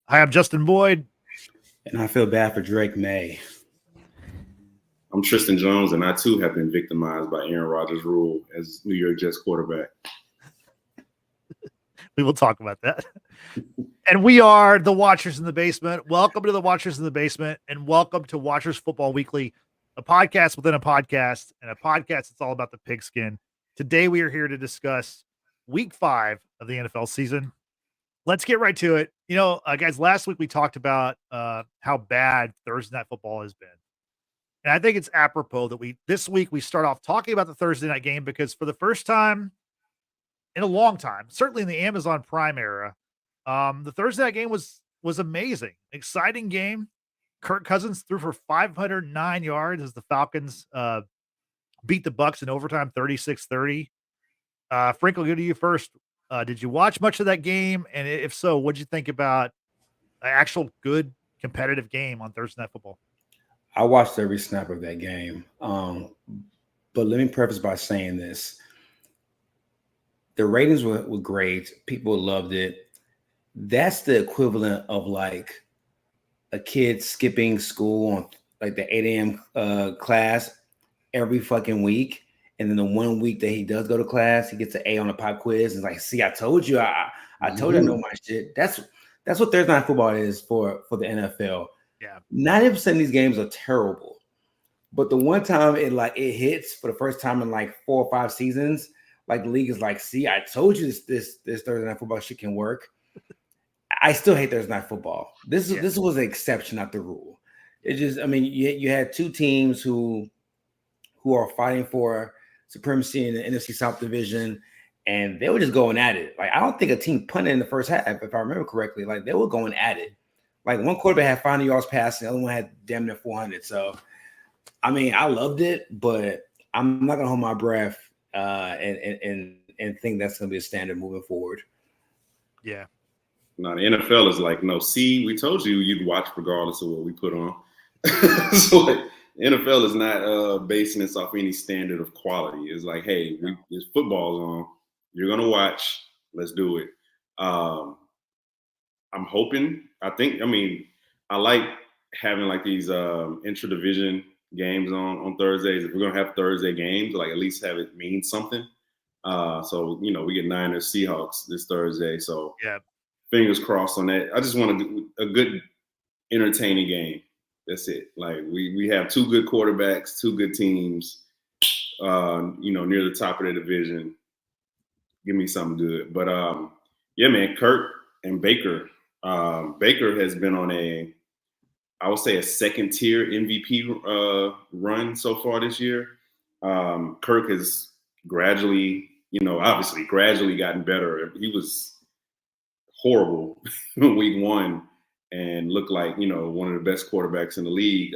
Hi, I'm Justin Boyd. And I feel bad for Drake May. I'm Tristan Jones, and I too have been victimized by Aaron Rodgers' rule as New York Jets quarterback. We will talk about that. And we are the Watchers in the Basement. Welcome to the Watchers in the Basement, and welcome to Watchers Football Weekly, a podcast within a podcast, and a podcast that's all about the pigskin. Today we are here to discuss Week 5 of the NFL season. Let's get right to it. Guys, last week we talked about how bad Thursday Night Football has been. And I think it's apropos that this week we start off talking about the Thursday night game because for the first time in a long time, certainly in the Amazon Prime era, the Thursday night game was amazing. Exciting game. Kirk Cousins threw for 509 yards as the Falcons beat the Bucs in overtime 36-30. Frank, I'll go to you first. Did you watch much of that game? And if so, what did you think about an actual good competitive game on Thursday Night Football? I watched every snap of that game. But let me preface by saying this. The ratings were great. People loved it. That's the equivalent of like a kid skipping school on like the 8 a.m. Class every fucking week. And then the 1 week that he does go to class, he gets an A on a pop quiz. And it's like, see, I told you, I told you I know my shit. That's what Thursday Night Football is for the NFL. Yeah. 90% of these games are terrible. But the one time it hits for the first time in like 4 or 5 seasons, like the league is like, see, I told you this Thursday Night Football shit can work. I still hate Thursday Night Football. This was an exception, not the rule. It just, you had two teams who are fighting for supremacy in the NFC South division, and they were just going at it. Like, I don't think a team punted in the first half, if I remember correctly. Like, they were going at it. Like, one quarterback had 500 yards passing, the other one had damn near 400. So, I loved it, but I'm not gonna hold my breath and think that's gonna be a standard moving forward. Yeah. No, the NFL is like, no, see, we told you you'd watch regardless of what we put on. So like, NFL is not basing this off any standard of quality. It's like, hey, this football's on. You're gonna watch. Let's do it. I'm hoping. I like having like these intra-division games on Thursdays. If we're gonna have Thursday games, like at least have it mean something. So we get Niners Seahawks this Thursday. So yeah, fingers crossed on that. I just want a good, entertaining game. That's it. Like we have two good quarterbacks, two good teams. Near the top of the division. Give me something good. But yeah, man, Kirk and Baker. Baker has been on I would say a second tier MVP run so far this year. Kirk has gradually gotten better. He was horrible in week 1 and looked like, one of the best quarterbacks in the league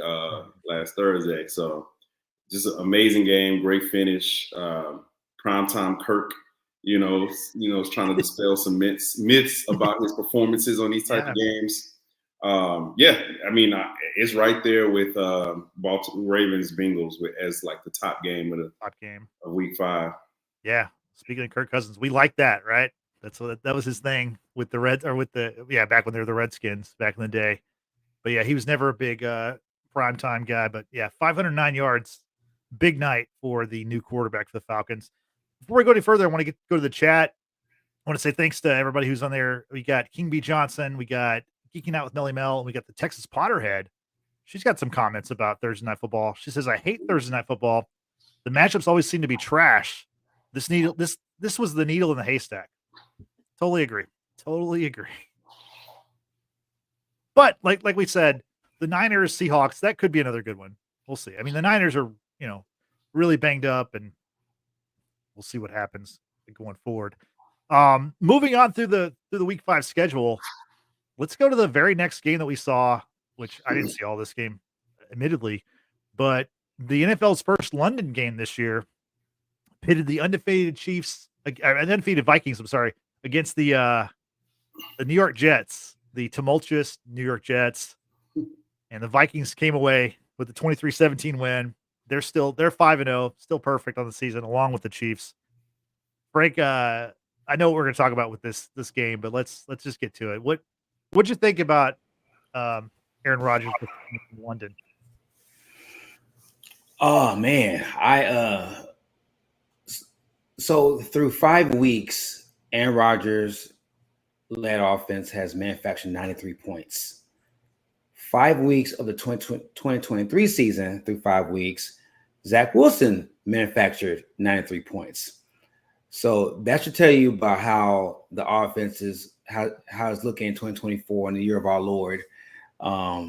last Thursday. So just an amazing game, great finish. Primetime Kirk, is trying to dispel some myths about his performances on these type of games. It's right there with Baltimore Ravens Bengals as like the top game of week 5. Yeah. Speaking of Kirk Cousins, we like that, right? That was his thing with the Reds back when they were the Redskins back in the day. But yeah, he was never a big primetime guy. But yeah, 509 yards, big night for the new quarterback for the Falcons. Before we go any further, I want to go to the chat. I want to say thanks to everybody who's on there. We got King B. Johnson, we got Geeking Out with Melly Mel, and we got the Texas Potterhead. She's got some comments about Thursday Night Football. She says, I hate Thursday Night Football. The matchups always seem to be trash. This was the needle in the haystack. Totally agree. But like we said, the Niners, Seahawks, that could be another good one. We'll see. The Niners are, really banged up, and we'll see what happens going forward. Moving on through the week 5 schedule, let's go to the very next game that we saw, which I didn't see all this game, admittedly, but the NFL's first London game this year pitted the undefeated Vikings, against the New York Jets, the tumultuous New York Jets, and the Vikings came away with the 23-17 win. They're 5-0, still perfect on the season, along with the Chiefs. Frank, I know what we're going to talk about with this game, but let's just get to it. What'd you think about Aaron Rodgers in London? Oh man, so through 5 weeks, Aaron Rodgers led offense has manufactured 93 points. 5 weeks of the 2023 season, through 5 weeks, Zach Wilson manufactured 93 points. So that should tell you about how the offense is, how it's looking in 2024 in the year of our Lord, a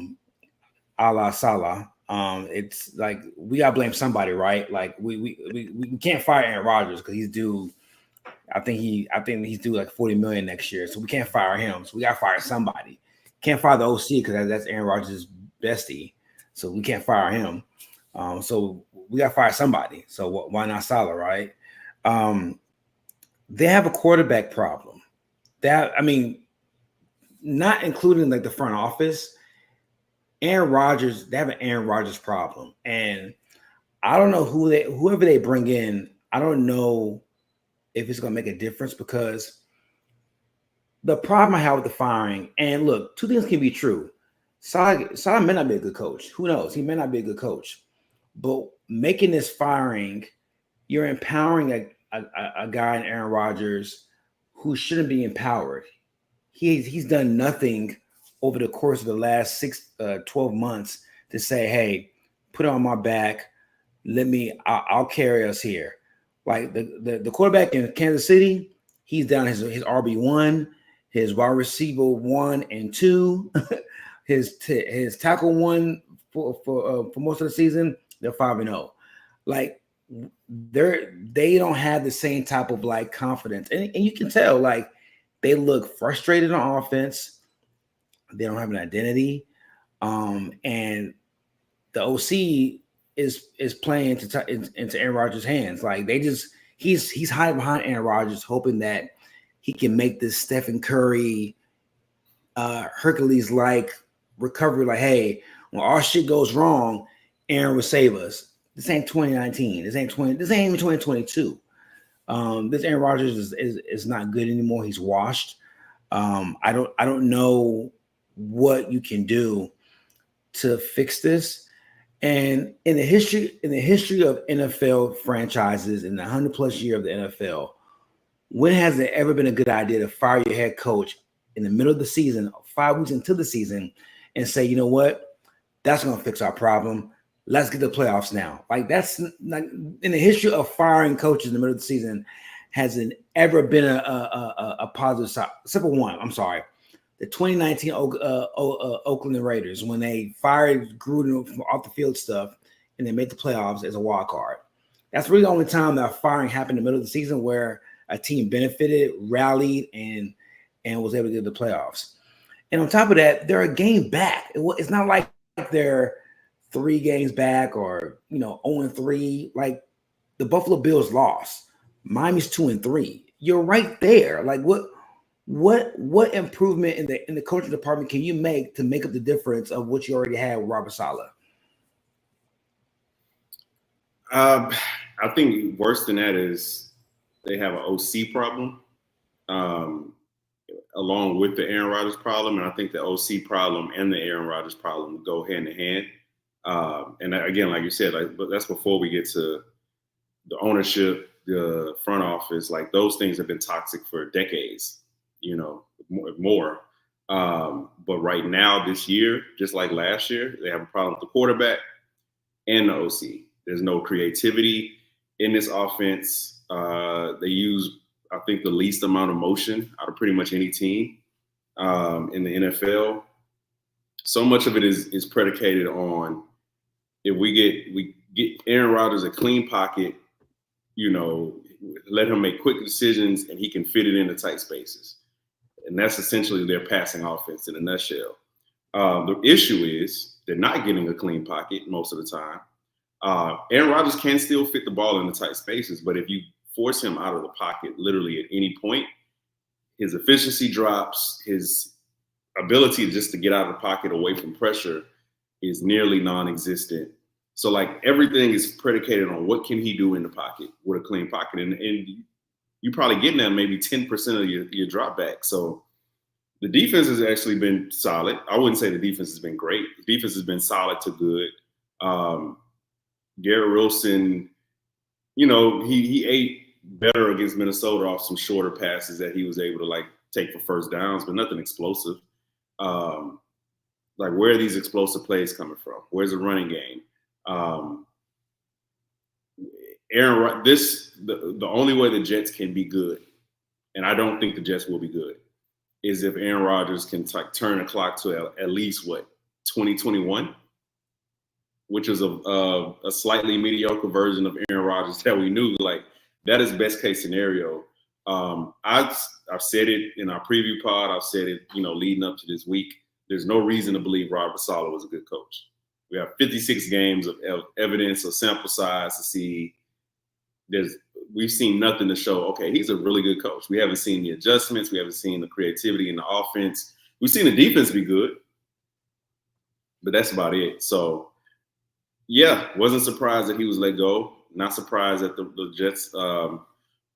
la Salah. It's like we gotta blame somebody, right? Like we can't fire Aaron Rodgers because he's due. I think he's due like 40 million next year, so we can't fire him. So we gotta fire somebody. Can't fire the OC because that's Aaron Rodgers' bestie, so we can't fire him. So we gotta fire somebody. So why not Salah, right? They have a quarterback problem. Not including like the front office. Aaron Rodgers, they have an Aaron Rodgers problem. And I don't know whoever they bring in, I don't know if it's going to make a difference, because the problem I have with the firing, and look, two things can be true. Salah may not be a good coach. Who knows? He may not be a good coach. But making this firing, you're empowering a guy in Aaron Rodgers who shouldn't be empowered. He's done nothing over the course of the last 12 months to say, hey, put it on my back. I'll carry us here. Like the quarterback in Kansas City, he's down his RB1, his wide receiver 1 and 2, his tackle 1 for most of the season. They're 5-0. Like they don't have the same type of like confidence, and you can tell like they look frustrated on offense. They don't have an identity, and the OC is playing into Aaron Rodgers' hands. Like he's hiding behind Aaron Rodgers, hoping that he can make this Stephen Curry, Hercules-like recovery. Like, hey, when our shit goes wrong, Aaron will save us. This ain't 2019. This ain't even 2022. This Aaron Rodgers is not good anymore. He's washed. I don't know what you can do to fix this. And in the history of NFL franchises, in the 100+ year of the NFL, when has it ever been a good idea to fire your head coach in the middle of the season, 5 weeks into the season, and say, you know what, that's going to fix our problem. Let's get the playoffs now. Like, that's like in the history of firing coaches in the middle of the season, hasn't ever been a positive side. Except for one, I'm sorry. The 2019 Oakland Raiders, when they fired Gruden from off the field stuff and they made the playoffs as a wild card. That's really the only time that firing happened in the middle of the season where a team benefited, rallied, and was able to get the playoffs. And on top of that, they're a game back. It's not like they're 3 games back or 0-3. Like the Buffalo Bills lost. Miami's 2-3. You're right there. Like what improvement in the coaching department can you make to make up the difference of what you already had with Robert Saleh? I think worse than that is they have an OC problem, along with the Aaron Rodgers problem, and I think the OC problem and the Aaron Rodgers problem go hand in hand. And again, like you said, but that's before we get to the ownership, the front office. Like those things have been toxic for decades. More. But right now, this year, just like last year, they have a problem with the quarterback and the OC. There's no creativity in this offense. They use, I think, the least amount of motion out of pretty much any team in the NFL. So much of it is predicated on if we get Aaron Rodgers a clean pocket, let him make quick decisions and he can fit it into tight spaces. And that's essentially their passing offense in a nutshell. The issue is they're not getting a clean pocket most of the time. Aaron Rodgers can still fit the ball in the tight spaces, but if you force him out of the pocket literally at any point, his efficiency drops. His ability just to get out of the pocket away from pressure is nearly non-existent. So like everything is predicated on what can he do in the pocket with a clean pocket. And you probably getting that maybe 10% of your drop back. So The defense has actually been solid. I wouldn't say the defense has been great. The defense has been solid to good. Garrett Wilson, he ate better against Minnesota off some shorter passes that he was able to take for first downs, but nothing explosive. Where are these explosive plays coming from? Where's the running game? The only way the Jets can be good, and I don't think the Jets will be good, is if Aaron Rodgers can turn the clock to at least 2021, which is a slightly mediocre version of Aaron Rodgers that we knew. That is best case scenario. I've said it in our preview pod. I've said it, leading up to this week. There's no reason to believe Robert Saleh was a good coach. We have 56 games of evidence or sample size to see. We've seen nothing to show, okay, he's a really good coach. We haven't seen the adjustments. We haven't seen the creativity in the offense. We've seen the defense be good, but that's about it. So, yeah, wasn't surprised that he was let go. Not surprised that the Jets are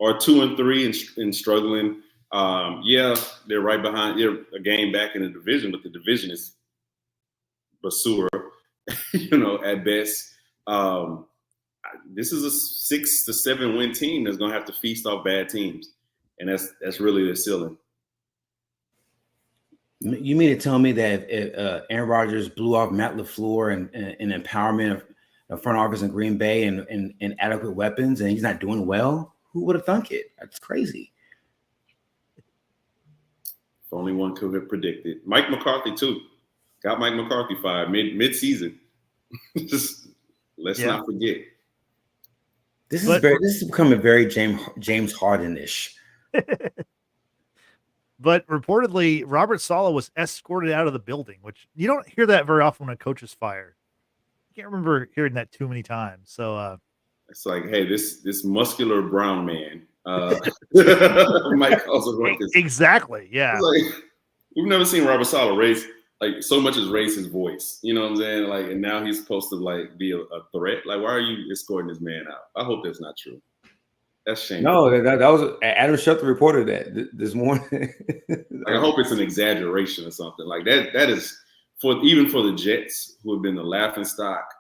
2-3 and struggling. They're right behind. They're a game back in the division, but the division is basura, at best. This is a 6 to 7 win team that's going to have to feast off bad teams, and that's really their ceiling. You mean to tell me that if Aaron Rodgers blew off Matt LaFleur and empowerment of the front office in Green Bay and adequate weapons, and he's not doing well? Who would have thunk it? That's crazy. If only one could have predicted. Mike McCarthy too. Got Mike McCarthy fired mid-season. Just let's not forget. This is becoming very James Harden-ish. But reportedly, Robert Saleh was escorted out of the building, which you don't hear that very often when a coach is fired. I can't remember hearing that too many times. So it's hey, this muscular brown man might cause a ruckus. Exactly. Yeah. We've never seen Robert Saleh raise so much as raise his voice. You know what I'm saying? And now he's supposed to be a threat. Why are you escorting this man out? I hope that's not true. That's shameful. No, that was Adam Schefter reported that this morning. I hope it's an exaggeration or something that is even for the Jets, who have been the laughingstock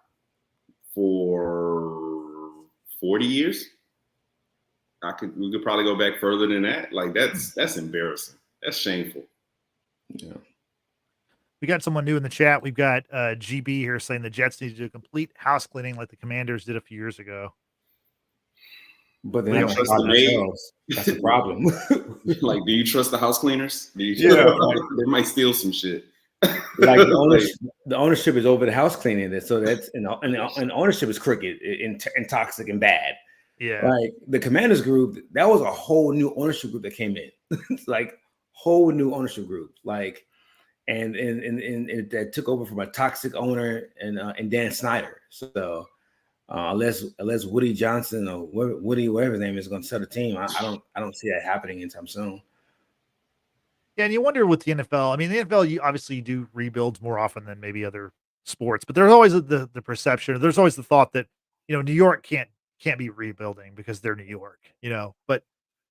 for 40 years. We could probably go back further than that. That's embarrassing. That's shameful. Yeah. We got someone new in the chat. We've got GB here saying the Jets need to do a complete house cleaning like the Commanders did a few years ago. But they don't trust themselves. That's the problem. Do you trust the house cleaners? They might steal some shit. The ownership is over the house cleaning, so that's and ownership is crooked and toxic and bad. Yeah, the Commanders group, that was a whole new ownership group that came in. It's whole new ownership group, and that took over from a toxic owner and Dan Snyder. So unless Woody Johnson or Woody, whatever his name is, going to sell the team, I don't see that happening anytime soon. Yeah, and you wonder with the NFL. I mean, the NFL, you do rebuilds more often than maybe other sports, but there's always the perception. There's always the thought that New York can't be rebuilding because they're New York. But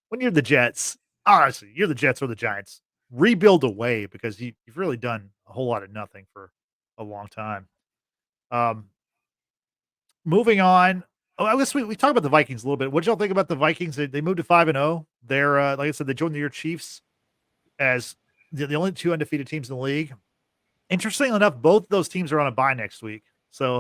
when you're the Jets, honestly, you're the Jets or the Giants. Rebuild away because you've really done a whole lot of nothing for a long time. Moving on. Oh, I guess we talked about the Vikings a little bit. What did y'all think about the Vikings? They moved to 5-0. They're like I said, they joined your Chiefs as the only two undefeated teams in the league. Interestingly enough, both of those teams are on a bye next week. So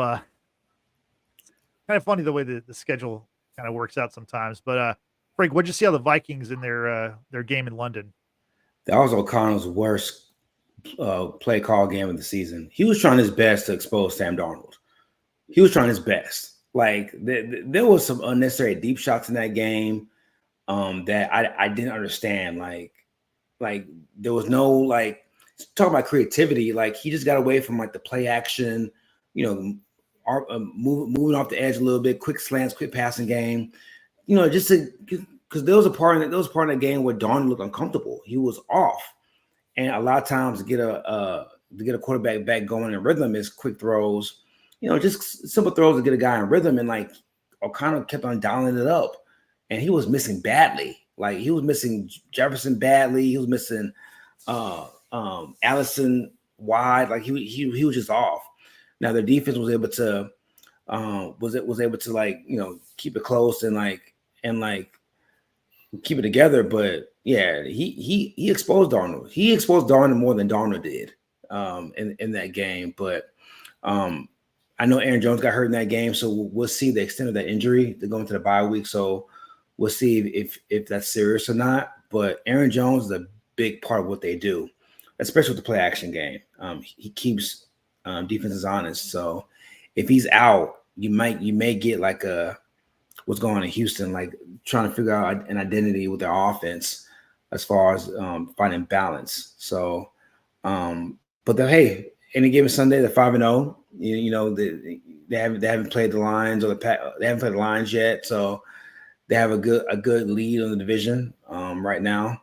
kind of funny the way the schedule kind of works out sometimes. But Frank, what'd you see how the Vikings in their game in London? That was O'Connell's worst play call game of the season. He was trying his best to expose Sam Darnold. He was trying his best. There was some unnecessary deep shots in that game that I didn't understand. There was no talking about creativity. He just got away from the play action, moving off the edge a little bit, quick slants, quick passing game. Just because there was a part in that game where Darnold looked uncomfortable. He was off, and a lot of times to get a quarterback back going in rhythm is quick throws. Just simple throws to get a guy in rhythm, and O'Connell kept on dialing it up, and he was missing badly. He was missing Jefferson badly. He was missing Allison wide, like he was just off. Now their defense was able to was able to like keep it close and keep it together. But yeah, he exposed Darnold. He exposed Darnold more than Darnold did in that game. But I know Aaron Jones got hurt in that game, so we'll see the extent of that injury to go into the bye week. So we'll see if that's serious or not. But Aaron Jones is a big part of what they do, especially with the play action game. He keeps defenses honest. So if he's out, you may get like what's going on in Houston, like trying to figure out an identity with their offense as far as finding balance. So, hey, any given Sunday, they're 5-0. They haven't played the Lions they haven't played the Lions yet, so they have a good lead on the division right now.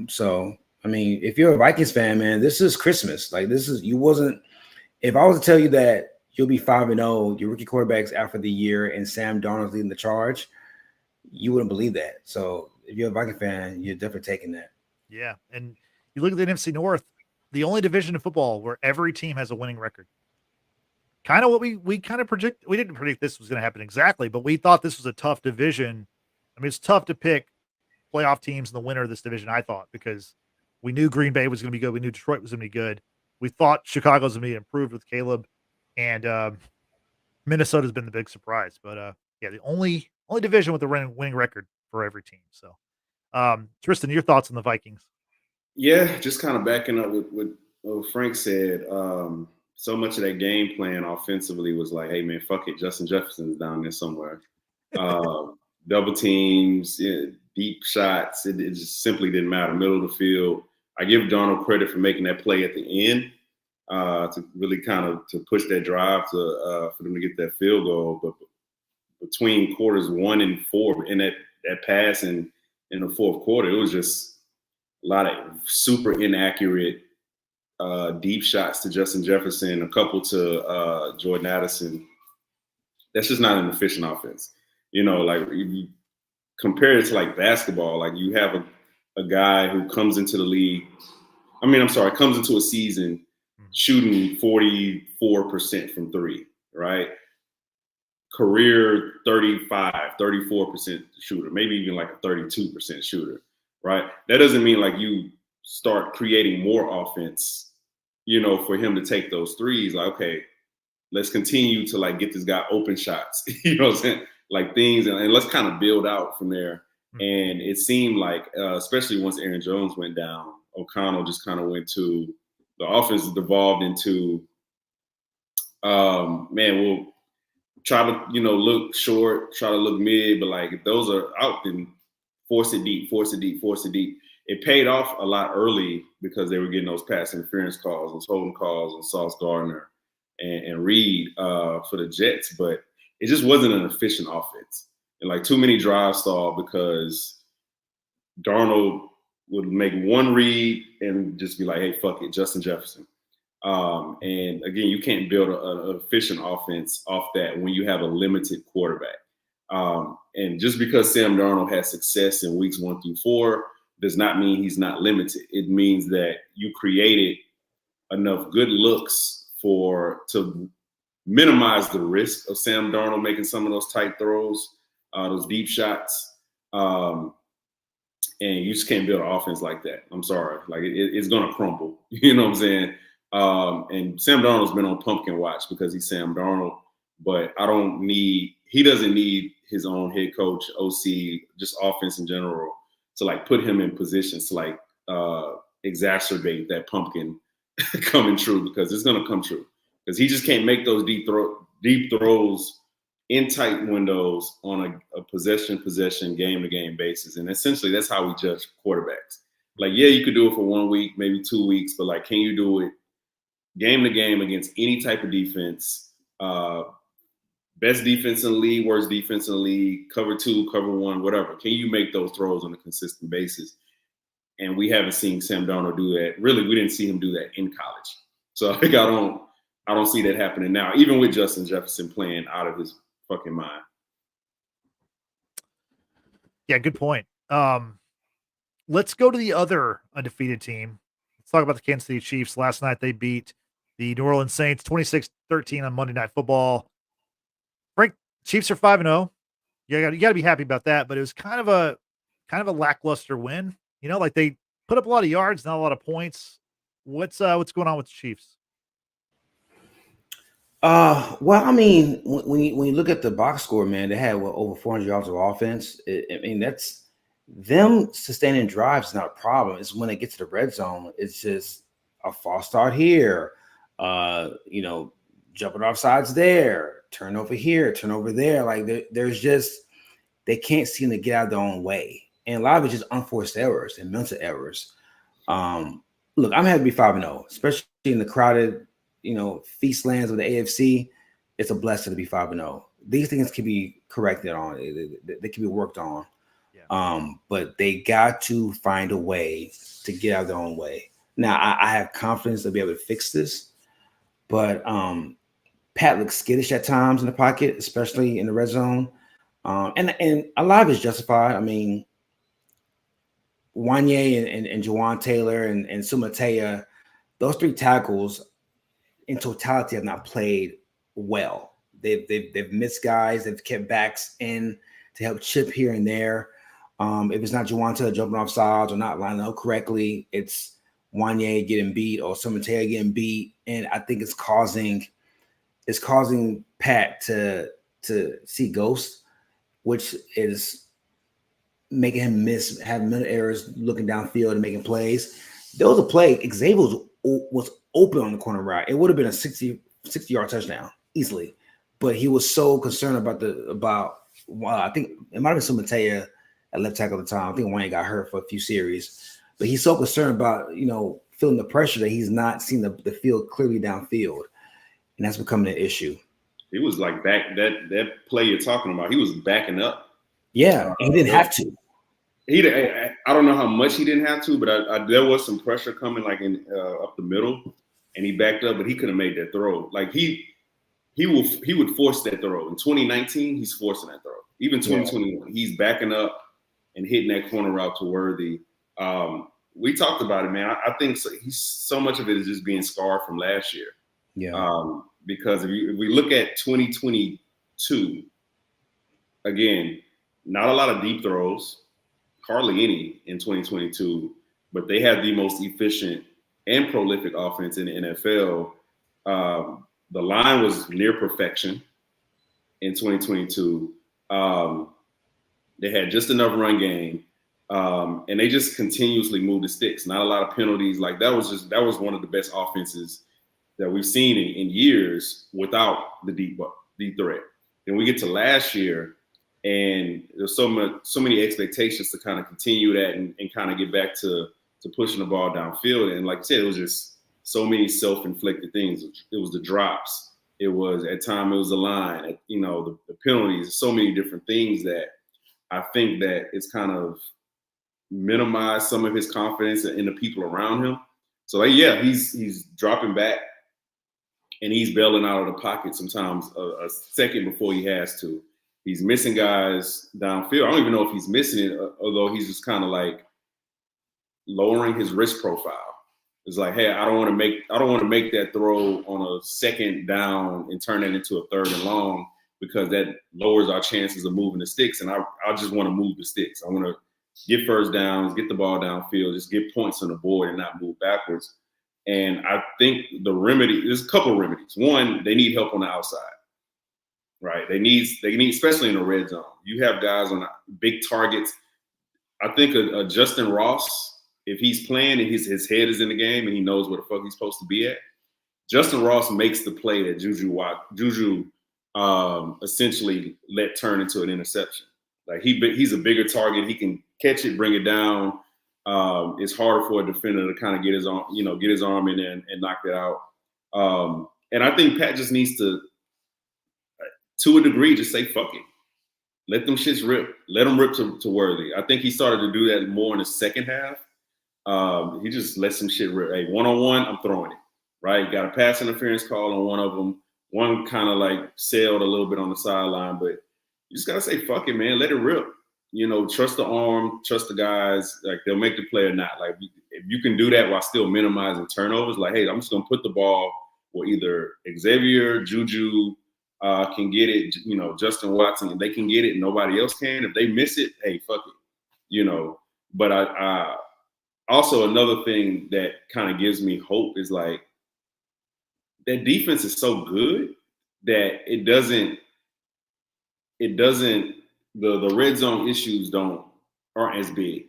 So I mean, if you're a Vikings fan, man, this is Christmas. Like if I was to tell you that you'll be 5-0, your rookie quarterback's out for the year, and Sam Darnold's leading the charge, you wouldn't believe that. So if you're a Viking fan, you're definitely taking that. Yeah, and you look at the NFC North, the only division of football where every team has a winning record. Kind of what we kind of predict. We didn't predict this was going to happen exactly, but we thought this was a tough division. I mean, it's tough to pick playoff teams in the winner of this division, I thought, because we knew Green Bay was going to be good. We knew Detroit was going to be good. We thought Chicago was going to be improved with Caleb, and Minnesota's been the big surprise. But yeah, the only division with a winning record for every team. So, Tristan, your thoughts on the Vikings? Yeah, just kind of backing up with what Frank said. So much of that game plan offensively was like, hey, man, fuck it. Justin Jefferson's down there somewhere. Double teams, deep shots. It just simply didn't matter. Middle of the field. I give Darnold credit for making that play at the end to really kind of to push that drive for them to get that field goal. But between quarters 1 and 4 in that pass and in the fourth quarter, it was just a lot of super inaccurate deep shots to Justin Jefferson, a couple to Jordan Addison. That's just not an efficient offense. Like if you compare it to like basketball, like you have a guy who comes into the league. Comes into a season shooting 44% from three, right? Career 34% shooter, maybe even like a 32% shooter, right? That doesn't mean like you start creating more offense, for him to take those threes. Like, okay, let's continue to like get this guy open shots, you know what I'm saying? Like things, and let's kind of build out from there. And it seemed like, especially once Aaron Jones went down, O'Connell just kind of went to the offense devolved into, we'll try to, look short, try to look mid, but like if those are out, then force it deep. It paid off a lot early because they were getting those pass interference calls, those holding calls on Sauce Gardner and Reed for the Jets, but it just wasn't an efficient offense. And like too many drives stalled because Darnold would make one read and just be like, hey, fuck it, Justin Jefferson. And again, you can't build an efficient offense off that when you have a limited quarterback. And just because Sam Darnold has success in weeks 1 through 4 does not mean he's not limited. It means that you created enough good looks to minimize the risk of Sam Darnold making some of those tight throws, those deep shots. And you just can't build an offense like that. I'm sorry. Like it's going to crumble. You know what I'm saying? And Sam Darnold's been on pumpkin watch because he's Sam Darnold, but he doesn't need his own head coach, OC, just offense in general to like put him in positions to like exacerbate that pumpkin coming true, because it's going to come true because he just can't make those deep throws in tight windows on a possession, game-to-game basis. And essentially that's how we judge quarterbacks. Like, yeah, you could do it for 1 week, maybe 2 weeks, but like, can you do it game-to-game against any type of defense? Best defense in the league, worst defense in the league, cover 2, cover 1, whatever. Can you make those throws on a consistent basis? And we haven't seen Sam Darnold do that. Really, we didn't see him do that in college. So I think I don't see that happening now, even with Justin Jefferson playing out of his fucking mind. Yeah, good point. Let's go to the other undefeated team, Let's talk about the Kansas City Chiefs. Last night they beat the New Orleans Saints 26-13 on Monday Night Football. Frank, Chiefs are 5-0. You got to be happy about that, but it was kind of a lackluster win. Like they put up a lot of yards, not a lot of points. What's going on with the Chiefs? Well, I mean, when you look at the box score, man, they had over 400 yards of offense. I mean, that's them sustaining drives is not a problem. It's when they get to the red zone, it's just a false start here. Jumping off sides there, turnover here, turnover there. Like there's just they can't seem to get out of their own way, and a lot of it's just unforced errors and mental errors. Look, I'm happy to be 5-0, especially in the crowded, feast lands of the AFC. It's a blessing to be 5-0. These things can be corrected on. They can be worked on. Yeah. But they got to find a way to get out of their own way. Now, I have confidence they'll be able to fix this, but Pat looks skittish at times in the pocket, especially in the red zone. And a lot of it's justified. I mean, Wanye and Jawan Taylor and Sumatea, those three tackles in totality have not played well. They've missed guys. They've kept backs in to help chip here and there. If it's not Jawan Taylor jumping off sides or not lining up correctly, it's Wanye getting beat or Sumatea getting beat, and I think it's causing Pat to see ghosts, which is making him have mental errors looking downfield and making plays. There was a play, Xavier was open on the corner route. It would have been a 60-yard touchdown easily, but he was so concerned about I think it might have been Sumatea at left tackle at the time. I think Wayne got hurt for a few series, but he's so concerned about feeling the pressure that he's not seeing the field clearly downfield, and that's becoming an issue. He was like that play you're talking about. He was backing up. Yeah, he didn't have to. I don't know how much he didn't have to, but there was some pressure coming like in up the middle, and he backed up, but he could have made that throw. Like he would force that throw. In 2019, he's forcing that throw. Even 2021, he's backing up and hitting that corner route to Worthy. We talked about it, man. I think so much of it is just being scarred from last year. Yeah. Because if we look at 2022, again, not a lot of deep throws, hardly any in 2022, but they have the most efficient and prolific offense in the NFL. The line was near perfection in 2022. They had just enough run game, and they just continuously moved the sticks. Not a lot of penalties. Like that was one of the best offenses that we've seen in years without the deep threat. Then we get to last year, and there's so many expectations to kind of continue that and kind of get back to pushing the ball downfield. And like I said, it was just so many self-inflicted things. It was the drops. It was at times it was the line. The penalties. So many different things that I think that it's kind of minimized some of his confidence in the people around him. So he's dropping back. And he's bailing out of the pocket sometimes a second before he has to. He's missing guys downfield. I don't even know if he's missing it, although he's just kind of like lowering his risk profile. It's like, hey, I don't want to make that throw on a second down and turn it into a third and long because that lowers our chances of moving the sticks. And I just want to move the sticks. I want to get first downs, get the ball downfield, just get points on the board and not move backwards. And I think there's a couple of remedies. One, they need help on the outside, right? They need, especially in the red zone. You have guys on big targets. I think a Justin Ross, if he's playing and his head is in the game and he knows where the fuck he's supposed to be at, Justin Ross makes the play that Juju essentially let turn into an interception. Like he's a bigger target. He can catch it, bring it down. It's harder for a defender to kind of get his arm in there and knock it out. And I think Pat just needs to a degree, just say, fuck it. Let them shits rip. Let them rip to Worthy. I think he started to do that more in the second half. He just let some shit rip. Hey, one-on-one, I'm throwing it, right? Got a pass interference call on one of them. One kind of like sailed a little bit on the sideline, but you just got to say, fuck it, man. Let it rip. trust the arm, trust the guys. Like, they'll make the play or not. Like, if you can do that while still minimizing turnovers, like, hey, I'm just gonna put the ball where either Xavier, Juju can get it, Justin Watson, they can get it, and nobody else can. If they miss it, hey, fuck it, But I also, another thing that kind of gives me hope is like that defense is so good that it doesn't the red zone issues aren't as big,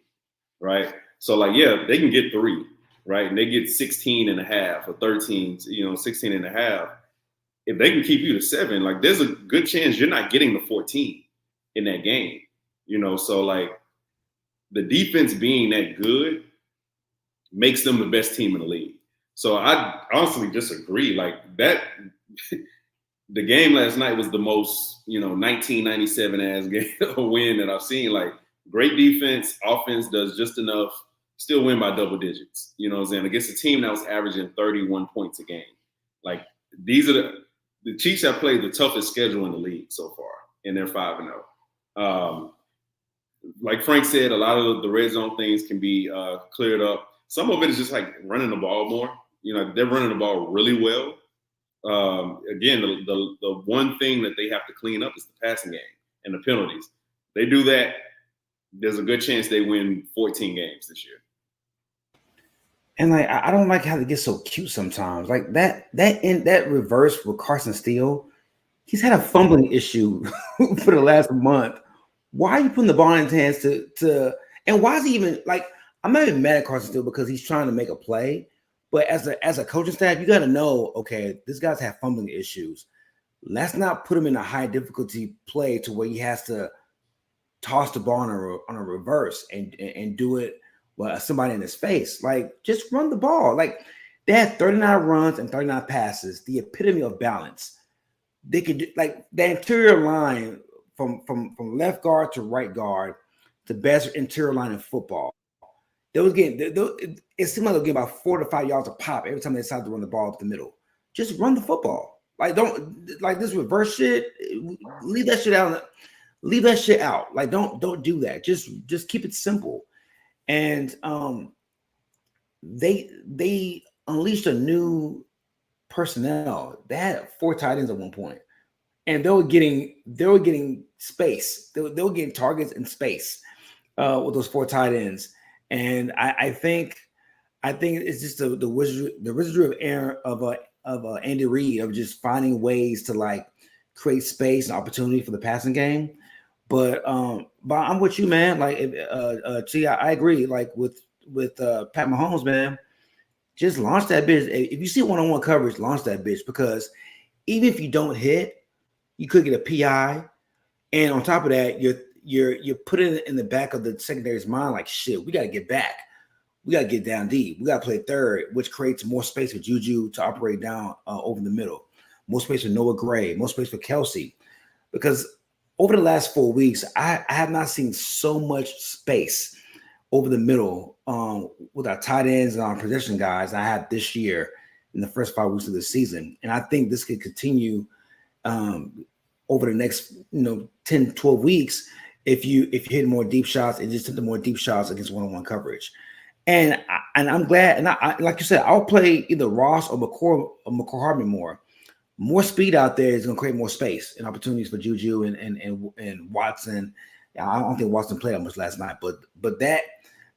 right? So, like, yeah, they can get 3, right? And they get 16 and a half or 13, 16 and a half. If they can keep you to 7, like, there's a good chance you're not getting the 14 in that game, So, like, the defense being that good makes them the best team in the league. So I honestly disagree. Like, that, the game last night was the most, 1997 ass game win that I've seen. Like, great defense, offense does just enough, still win by double digits. You know what I'm saying? Against a team that was averaging 31 points a game. Like, these are the Chiefs have played the toughest schedule in the league so far, and they're 5-0. Like Frank said, a lot of the red zone things can be cleared up. Some of it is just like running the ball more. They're running the ball really well. Again, the one thing that they have to clean up is the passing game and the penalties. They do that, there's a good chance they win 14 games this year. And like, I don't like how they get so cute sometimes. Like that reverse with Carson Steele, he's had a fumbling issue for the last month. Why are you putting the ball in his hands to and why is he even like? I'm not even mad at Carson Steele because he's trying to make a play, but as a coaching staff, you got to know, okay, this guy's have fumbling issues. Let's not put him in a high difficulty play to where he has to toss the ball on a reverse and do it with somebody in his face. Like, just run the ball. Like, they had 39 runs and 39 passes, the epitome of balance. They could do, like, the interior line from left guard to right guard, the best interior line in football. It seemed like they were getting about 4 to 5 yards a pop every time they decided to run the ball up the middle. Just run the football. Like, don't, like, this reverse shit. Leave that shit out. Leave that shit out. Like, don't do that. Just keep it simple. And they unleashed a new personnel. They had 4 tight ends at one point, and they were getting space. They were getting targets in space with those 4 tight ends. And I think it's just the wizardry of Andy Reid of just finding ways to like create space and opportunity for the passing game. But I'm with you, man. Like, I agree. Like with Pat Mahomes, man, just launch that bitch. If you see one-on-one coverage, launch that bitch, because even if you don't hit, you could get a PI, and on top of that, you're putting it in the back of the secondary's mind, like, shit, we got to get back. We got to get down deep. We got to play third, which creates more space for Juju to operate down over the middle, more space for Noah Gray, more space for Kelsey, because over the last 4 weeks, I have not seen so much space over the middle with our tight ends and our position guys I had this year in the first 5 weeks of the season. And I think this could continue over the next 10, 12 weeks if you hit more deep shots and just hit the more deep shots against one-on-one coverage. And I'm glad. And I like you said, I'll play either Ross or McCall Hardman more. More speed out there is going to create more space and opportunities for Juju and Watson. I don't think Watson played that much last night, but that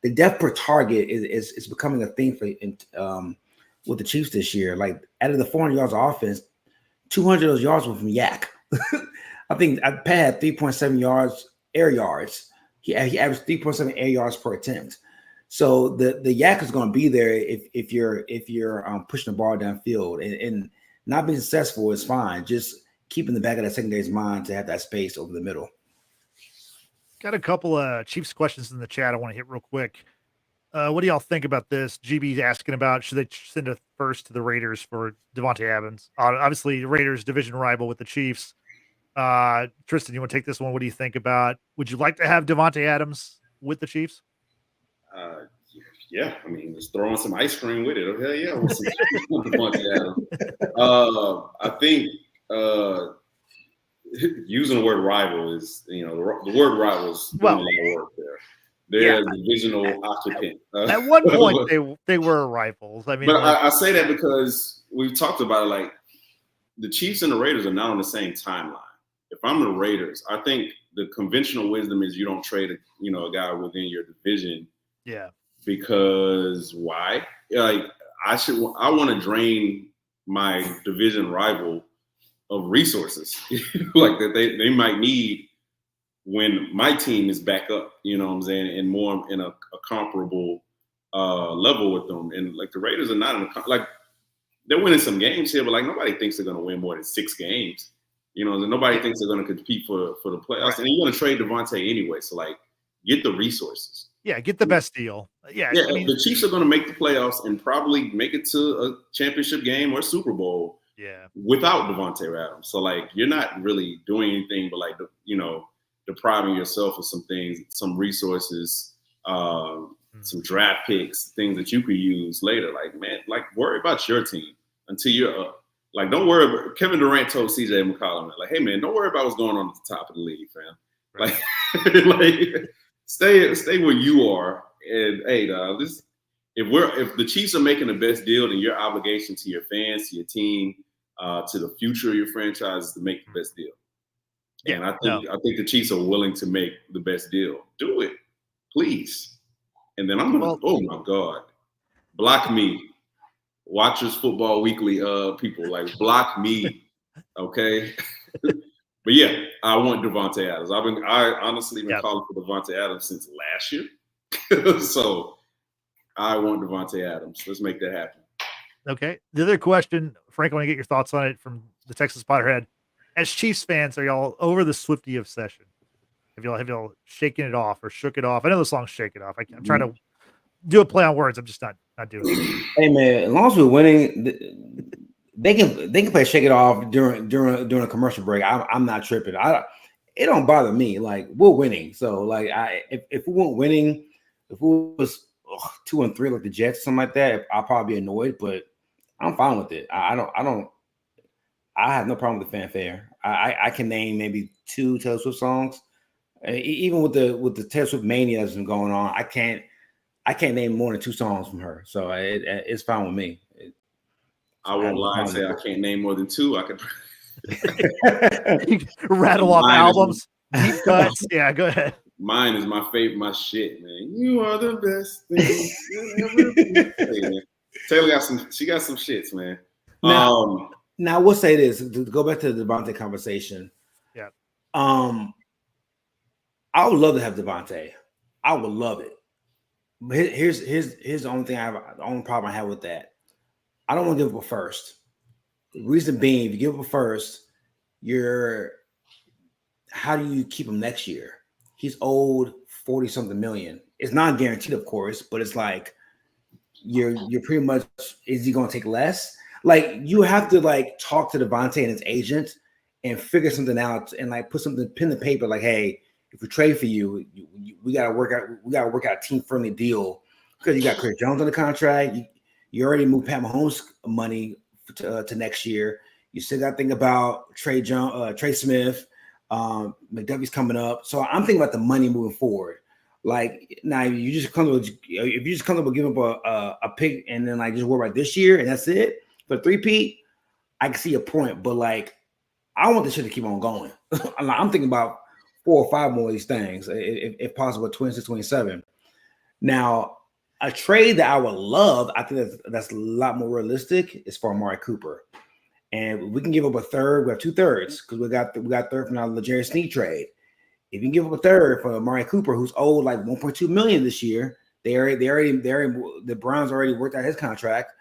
the depth per target is becoming a thing for with the Chiefs this year. Like, out of the 400 yards of offense, 200 of those yards were from Yak. I think Pat had 3.7 air yards. He averaged 3.7 air yards per attempt. So the Yak is going to be there if you're pushing the ball downfield and not being successful is fine. Just keep in the back of that secondary's mind to have that space over the middle. Got a couple of Chiefs questions in the chat I want to hit real quick. What do y'all think about this? GB's asking about, should they send a first to the Raiders for Devontae Adams? Obviously, the Raiders division rival with the Chiefs. Tristan, you want to take this one? What do you think about? Would you like to have Devontae Adams with the Chiefs? Yeah, I mean, just throwing some ice cream with it. Oh, hell yeah, I want some Devontae Adams. I think using the word rival is, the word rival is doing a lot of work there. They're a divisional occupant. At one point, they were rivals. I mean, but I say that because we've talked about it. Like the Chiefs and the Raiders are not on the same timeline. If I'm the Raiders, I think the conventional wisdom is you don't trade a guy within your division. Yeah. Because why? Like I want to drain my division rival of resources like that they might need when my team is back up, you know what I'm saying, and more in a comparable level with them. And like the Raiders are not like they're winning some games here, but like nobody thinks they're going to win more than 6 games. Nobody thinks they're going to compete for the playoffs. Right. And you're going to trade Devontae anyway, so like get the resources. Yeah, get the best deal. Yeah, I mean, the Chiefs are going to make the playoffs and probably make it to a championship game or Super Bowl. Yeah, without Devontae Adams. So like you're not really doing anything but like depriving yourself of some things, some resources, some draft picks, things that you could use later. Like, man, like worry about your team until you're up. Like, don't worry about Kevin Durant told CJ McCollum, like, hey man, don't worry about what's going on at the top of the league, fam. Right. Like stay where you are. And hey, if the Chiefs are making the best deal, then your obligation to your fans, to your team, to the future of your franchise is to make the best deal. Yeah, and I think the Chiefs are willing to make the best deal. Do it, please. And then I'm gonna oh my God, block me. Watchers Football Weekly people, like block me. Okay. But yeah, I want Devontae Adams. I honestly been calling for Devontae Adams since last year. So I want Devontae Adams. Let's make that happen. Okay. The other question, Frank, I want to get your thoughts on it from the Texas Potterhead. As Chiefs fans, are y'all over the Swiftie obsession? Have y'all shaken it off or shook it off? I know the song "Shake It Off." I'm trying to do a play on words. I'm just not doing it. Hey man, as long as we're winning, they can play "Shake It Off" during a commercial break. I'm not tripping. It don't bother me. Like we're winning, so like if we weren't winning, if we was 2-3 like the Jets, something like that, I'll probably be annoyed. But I'm fine with it. I have no problem with the fanfare. I can name maybe 2 Taylor Swift songs. Even with the Taylor Swift mania that's been going on, I can't name more than 2 songs from her. So it's fine with me. I won't lie and say I can't name more than 2. I could rattle off albums, deep cuts. Yeah, go ahead. Mine is my favorite, my shit, man. You are the best thing ever. Taylor got some shits, man. Now we'll say this to go back to the Devontae conversation. Yeah. I would love to have Devontae. I would love it. But here's the only thing the only problem I have with that. I don't want to give up a first. The reason being, if you give up a first, how do you keep him next year? He's owed 40-something million. It's not guaranteed, of course, but it's like you're pretty much, is he going to take less? Like you have to like talk to Devontae and his agent and figure something out and like put something pen to paper like, hey, if we trade for you, we gotta work out a team friendly deal because you got Chris Jones on the contract. You already moved Pat Mahomes money to next year. You still got to think about Trey Smith, McDuffie's coming up. So I'm thinking about the money moving forward. Like now, if you just come up with giving up a pick and then like just worry about this year and that's it for 3-peat, I can see a point. But like, I want this shit to keep on going. I'm thinking about 4 or 5 more of these things, if possible, 26, 27. Now, a trade that I would love, I think that's a lot more realistic, is for Amari Cooper. And we can give up a third. We have 2 thirds because we got third from our L'Jarius Sneed trade. If you can give up a third for Amari Cooper, who's owed like $1.2 million this year, the Browns already worked out his contract,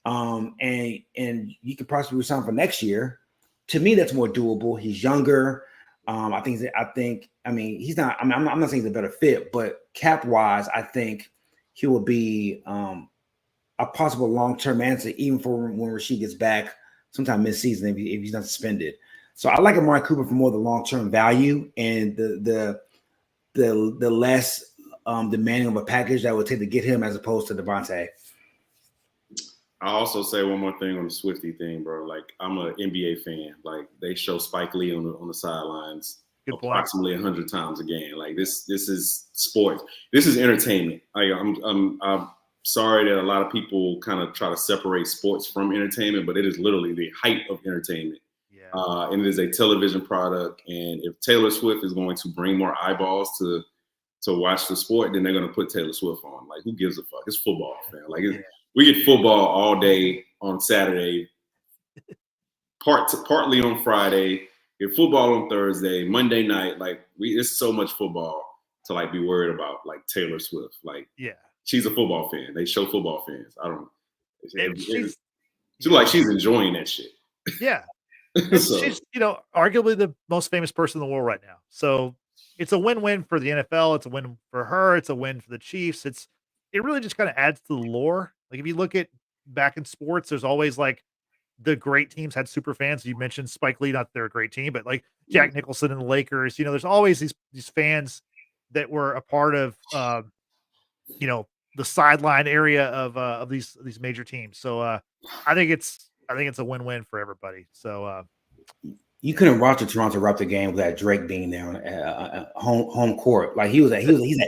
and you could possibly resign for next year. To me, that's more doable. He's younger. I mean, he's not. I'm not saying he's a better fit, but cap wise, I think he will be a possible long-term answer, even for when Rashid gets back sometime mid-season if he's not suspended. So I like Amari Cooper for more the long-term value and the less demanding of a package that would take to get him as opposed to Devontae. I also say one more thing on the Swifty thing, bro. Like, I'm an NBA fan. Like, they show Spike Lee on the sidelines Good point. approximately 100 times a game. Like, this is sports. This is entertainment. Like, I'm sorry that a lot of people kind of try to separate sports from entertainment, but it is literally the height of entertainment. Yeah. And it is a television product. And if Taylor Swift is going to bring more eyeballs to watch the sport, then they're going to put Taylor Swift on. Like, who gives a fuck? It's football, man. Like, we get football all day on Saturday, partly on Friday, get football on Thursday, Monday night. Like, it's so much football to like be worried about like Taylor Swift. Like, she's a football fan. They show football fans. I don't. She's like she's enjoying that shit. Yeah. So, she's, arguably the most famous person in the world right now. So it's a win-win for the NFL. It's a win for her. It's a win for the Chiefs. It really just kind of adds to the lore. Like, if you look at back in sports, there's always like the great teams had super fans. You mentioned Spike Lee, not they're a great team, but like Jack Nicholson and the Lakers, there's always these fans that were a part of, the sideline area of these major teams. So I think it's a win-win for everybody. So you couldn't watch the Toronto Raptor game without Drake being there on home court. Like, he's at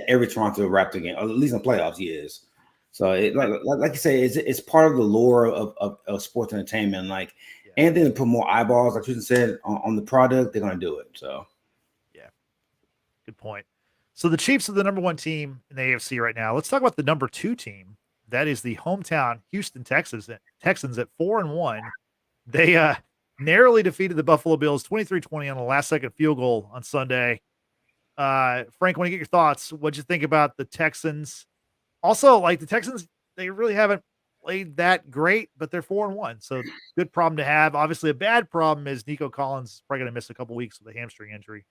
every Toronto Raptor game, or at least in playoffs he is. So like you say, it's part of the lore of sports entertainment. Like, anything to put more eyeballs, like Tristan said, on the product, they're gonna do it. So good point. So the Chiefs are the number 1 team in the AFC right now. Let's talk about the number 2 team. That is the hometown Houston Texans at 4-1. They narrowly defeated the Buffalo Bills 23-20 on a last-second field goal on Sunday. Frank, I want to get your thoughts. What'd you think about the Texans? Also, like, the Texans, they really haven't played that great, but they're 4-1. So good problem to have. Obviously, a bad problem is Nico Collins is probably going to miss a couple weeks with a hamstring injury.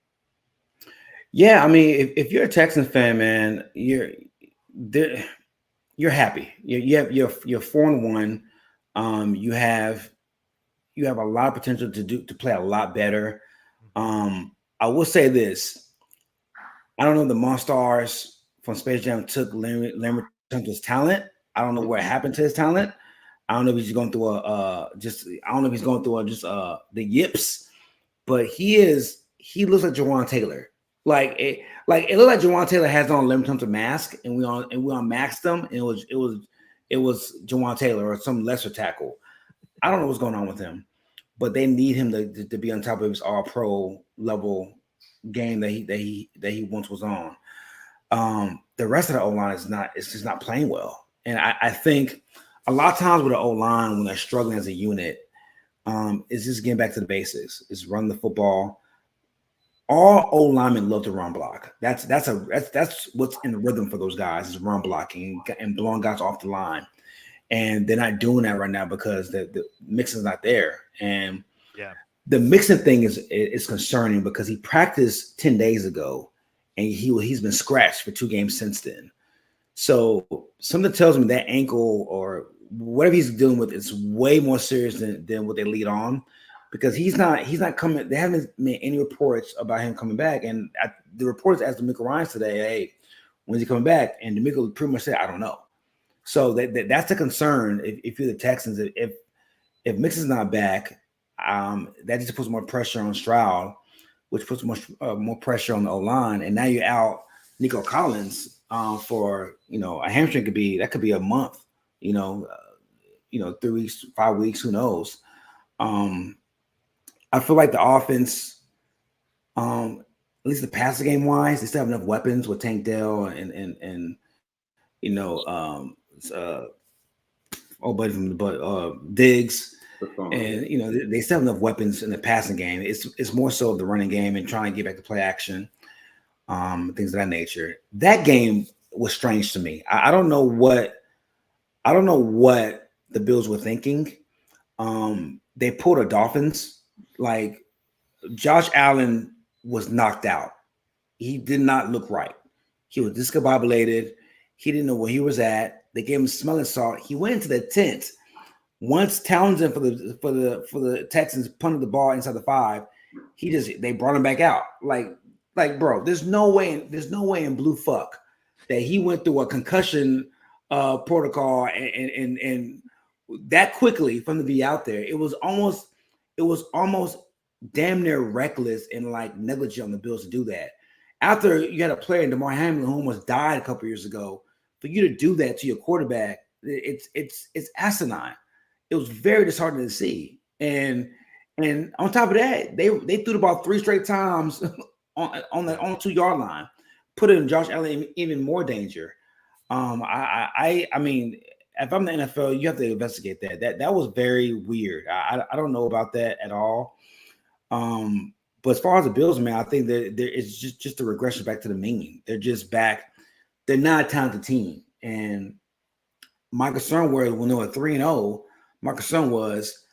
Yeah, I mean, if you're a Texans fan, man, you're happy. You're 4-1. You have a lot of potential to play a lot better. I will say this: I don't know if the Monstars from Space Jam took Larry Tunsil's talent. I don't know what happened to his talent. I don't know if he's going through the yips, but he looks like Jawan Taylor. It looked like Jawan Taylor has on Larry Tunsil mask, and we unmasked him, and it was Jawan Taylor or some lesser tackle. I don't know what's going on with him, but they need him to be on top of his all-pro level game that he once was on. The rest of the O-line it's just not playing well. And I think a lot of times with the O-line, when they're struggling as a unit, it's just getting back to the basics. It's run the football. All O-linemen love to run block. That's what's in the rhythm for those guys, is run blocking and blowing guys off the line. And they're not doing that right now because the mixing's not there. And the mixing thing is concerning because he practiced 10 days ago and he's been scratched for 2 games since then. So something tells me that ankle or whatever he's dealing with is way more serious than what they lead on, because he's not coming. They haven't made any reports about him coming back. And the reporters asked DeMeco Ryans today, "Hey, when's he coming back?" And DeMeco pretty much said, "I don't know." So that's a concern if you're the Texans. If Mixon's not back, that just puts more pressure on Stroud, which puts much more pressure on the O-line. And now you're out Nico Collins for a hamstring could be a month, 3 weeks, 5 weeks, who knows. I feel like the offense, at least the passing game wise, they still have enough weapons with Tank Dell and Diggs, and they still have enough weapons in the passing game. It's more so of the running game and trying to get back to play action, things of that nature. That game was strange to me. I don't know what the Bills were thinking. They pulled a Dolphins. Like, Josh Allen was knocked out. He did not look right. He was discombobulated. He didn't know where he was at. They gave him smelling salt. He went into the tent. Once Townsend for the Texans punted the ball inside the 5, they brought him back out. Like bro, there's no way in blue fuck that he went through a concussion protocol and that quickly from to be out there. It was almost damn near reckless and like negligent on the Bills to do that. After you had a player, Damar Hamlin, who almost died a couple years ago, for you to do that to your quarterback, it's asinine. It was very disheartening to see. And on top of that, they threw the ball 3 straight times on the 2-yard line, put it in Josh Allen in even more danger. I mean, if I'm the NFL, you have to investigate that. That was very weird. I don't know about that at all. But as far as the Bills, man, I think that there is just a regression back to the mean. They're just back. They're not a talented team. And my concern was when they were 3-0, my concern was,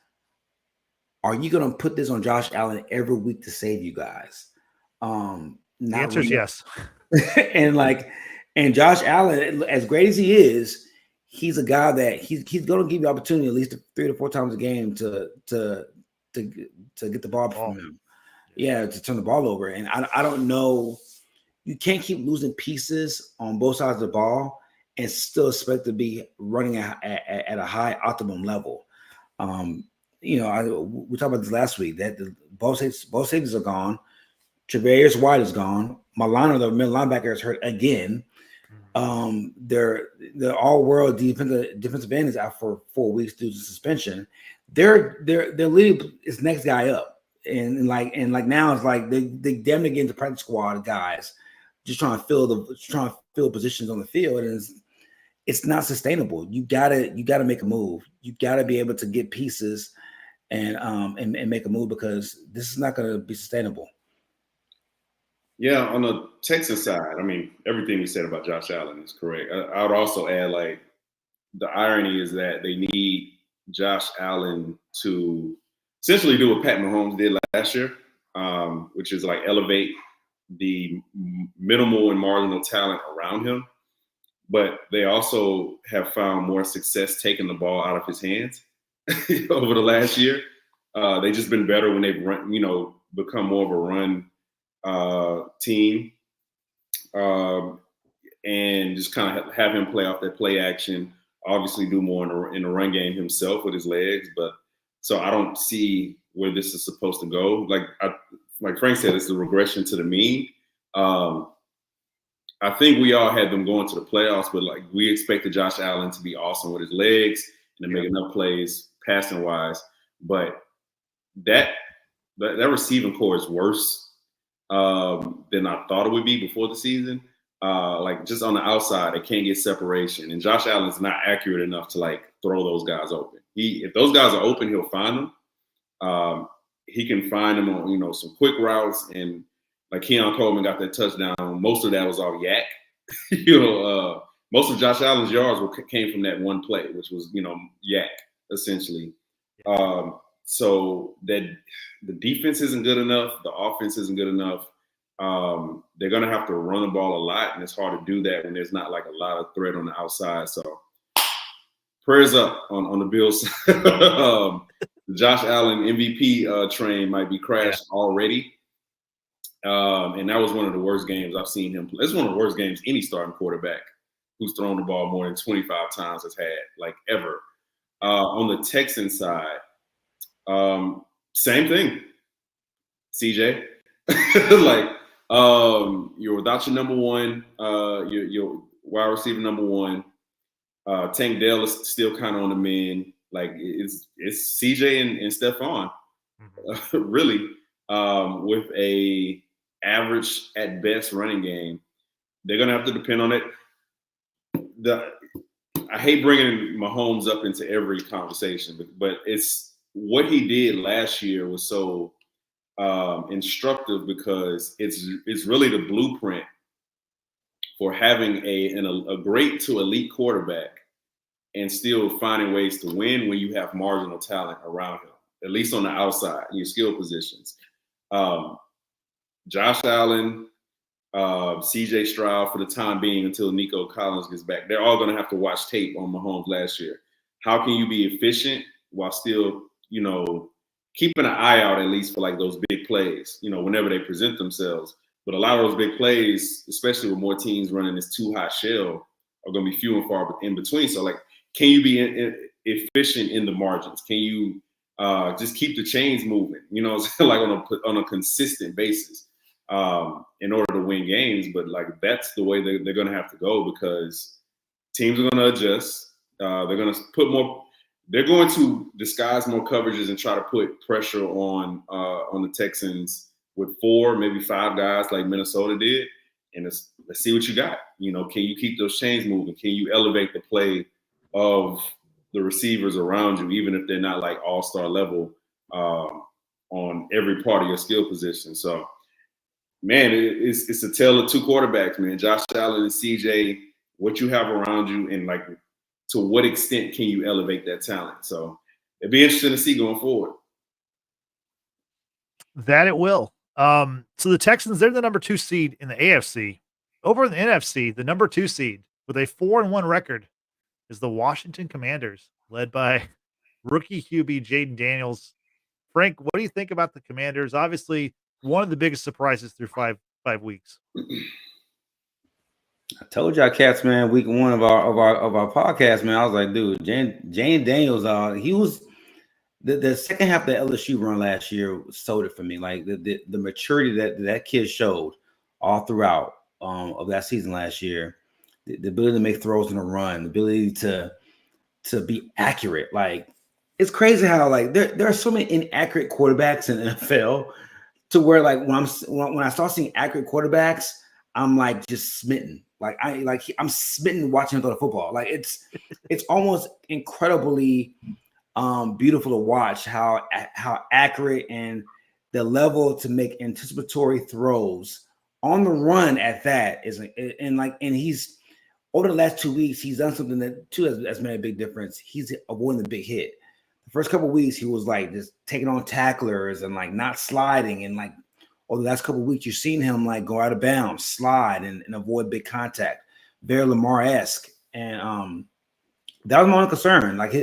are you going to put this on Josh Allen every week to save you guys? The answer is yes. and Josh Allen, as great as he is, he's a guy that he's going to give you opportunity at least 3 to 4 times a game to get the ball from him. Yeah, to turn the ball over. And I don't know. You can't keep losing pieces on both sides of the ball and still expect to be running at a high optimum level. We talked about this last week that both safeties are gone. Tre'Davious White is gone. Milano, the middle linebacker, is hurt again. Their all-world defensive end is out for 4 weeks due to suspension. They're leading his next guy up, and now it's like they damn near get into practice squad guys, just trying to fill positions on the field, and it's not sustainable. You gotta make a move. You gotta be able to get pieces and make a move, because this is not gonna be sustainable. Yeah, on the Texas side, I mean, everything you said about Josh Allen is correct. I would also add, like, the irony is that they need Josh Allen to essentially do what Pat Mahomes did last year, which is like elevate the minimal and marginal talent around him. But they also have found more success taking the ball out of his hands over the last year. They've just been better when they've become more of a run team, and just kind of have him play off that play action. Obviously, do more in the run game himself with his legs. But so I don't see where this is supposed to go. Like Frank said, it's a regression to the mean. I think we all had them going to the playoffs, but like we expected Josh Allen to be awesome with his legs and to make enough plays passing wise. But that receiving core is worse than I thought it would be before the season. Like just on the outside, they can't get separation, and Josh Allen's not accurate enough to like throw those guys open. If those guys are open, he'll find them. He can find them on some quick routes, and like Keon Coleman got that touchdown. Most of that was all yak. Most of Josh Allen's yards came from that one play, which was yak essentially. So that the defense isn't good enough, the offense isn't good enough. They're gonna have to run the ball a lot, and it's hard to do that when there's not like a lot of threat on the outside. So prayers up on the Bills. The Josh Allen MVP train might be crashed already. And that was one of the worst games I've seen him play. It's one of the worst games any starting quarterback who's thrown the ball more than 25 times has had, like ever. On the Texans side, same thing. CJ, you're without your number one, your wide receiver number one. Tank Dell is still kind of on the mend. Like it's CJ and Stephon, really, with a average at best running game. They're gonna have to depend on it. I hate bringing Mahomes up into every conversation, but it's what he did last year was so instructive, because it's really the blueprint for having a great to elite quarterback and still finding ways to win when you have marginal talent around him, at least on the outside in your skill positions. Josh Allen, CJ Stroud for the time being until Nico Collins gets back. They're all going to have to watch tape on Mahomes last year. How can you be efficient while still, keeping an eye out at least for like those big plays, whenever they present themselves. But a lot of those big plays, especially with more teams running this too high shell, are going to be few and far in between. So like can you be efficient in the margins? Can you just keep the chains moving? You know, like on a consistent basis in order to win games. But like that's the way they're going to have to go because teams are going to adjust. They're going to put more. They're going to disguise more coverages and try to put pressure on the Texans with 4, maybe 5 guys like Minnesota did. And let's see what you got. You know, can you keep those chains moving? Can you elevate the play of the receivers around you, even if they're not like all-star level on every part of your skill position? So, man, it's a tale of 2 quarterbacks, man. Josh Allen and CJ, what you have around you and like to what extent can you elevate that talent? So it'd be interesting to see going forward. That it will. So the Texans, they're the number 2 seed in the AFC. Over in the NFC, the number 2 seed with a 4-1 record is the Washington Commanders, led by rookie QB Jaden Daniels. Frank, what do you think about the Commanders? Obviously, one of the biggest surprises through five weeks. I told y'all, cats, man. Week 1 of our podcast, man. I was like, dude, Jane Daniels. He was the second half of the LSU run last year sold it for me. Like the maturity that kid showed all throughout of that season last year, the ability to make throws in a run, the ability to be accurate. Like it's crazy how like there are so many inaccurate quarterbacks in the NFL to where like when I start seeing accurate quarterbacks, I'm like just smitten. Like I'm smitten watching him throw the football. Like it's almost incredibly beautiful to watch how accurate and the level to make anticipatory throws on the run at that is and he's over the last 2 weeks he's done something that too has made a big difference. He's avoiding the big hit. The first couple of weeks he was like just taking on tacklers and like not sliding, and like over the last couple of weeks you've seen him like go out of bounds, slide and avoid big contact, very Lamar-esque. And that was my only concern, like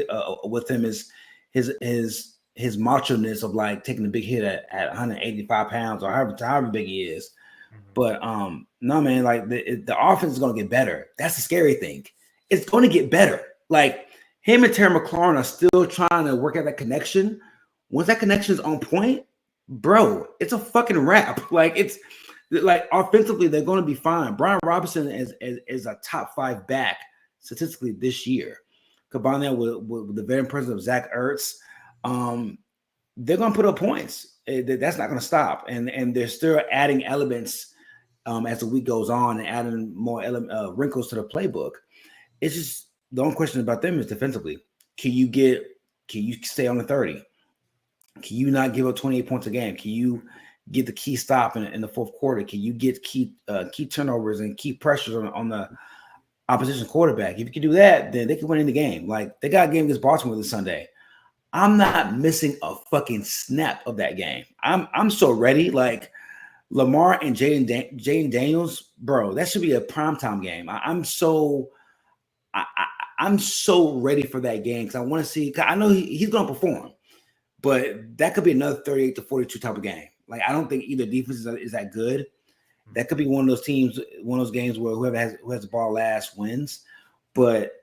with him is his macho-ness of like taking the big hit at 185 pounds or however big he is. But no, man, like the offense is going to get better. That's the scary thing. It's going to get better. Like him and Terry McLaurin are still trying to work out that connection. Once that connection is on point, bro, it's a fucking wrap. Like it's like offensively, they're going to be fine. Brian Robinson is a top 5 back statistically this year. Combine that with the veteran presence of Zach Ertz, they're going to put up points. That's not going to stop. And they're still adding elements as the week goes on and adding more wrinkles to the playbook. It's just the only question about them is defensively. Can you stay on the 30? Can you not give up 28 points a game? Can you get the key stop in the fourth quarter? Can you get key turnovers and key pressures on the opposition quarterback? If you can do that, then they can win in the game. Like they got a game against Baltimore this Sunday. I'm not missing a fucking snap of that game. I'm so ready. Like Lamar and Jaden Daniels, bro, that should be a primetime game. I'm so ready for that game because I want to see. I know he's going to perform, but that could be another 38-42 type of game. Like I don't think either defense is that good. That could be one of those teams, one of those games where who has the ball last wins. But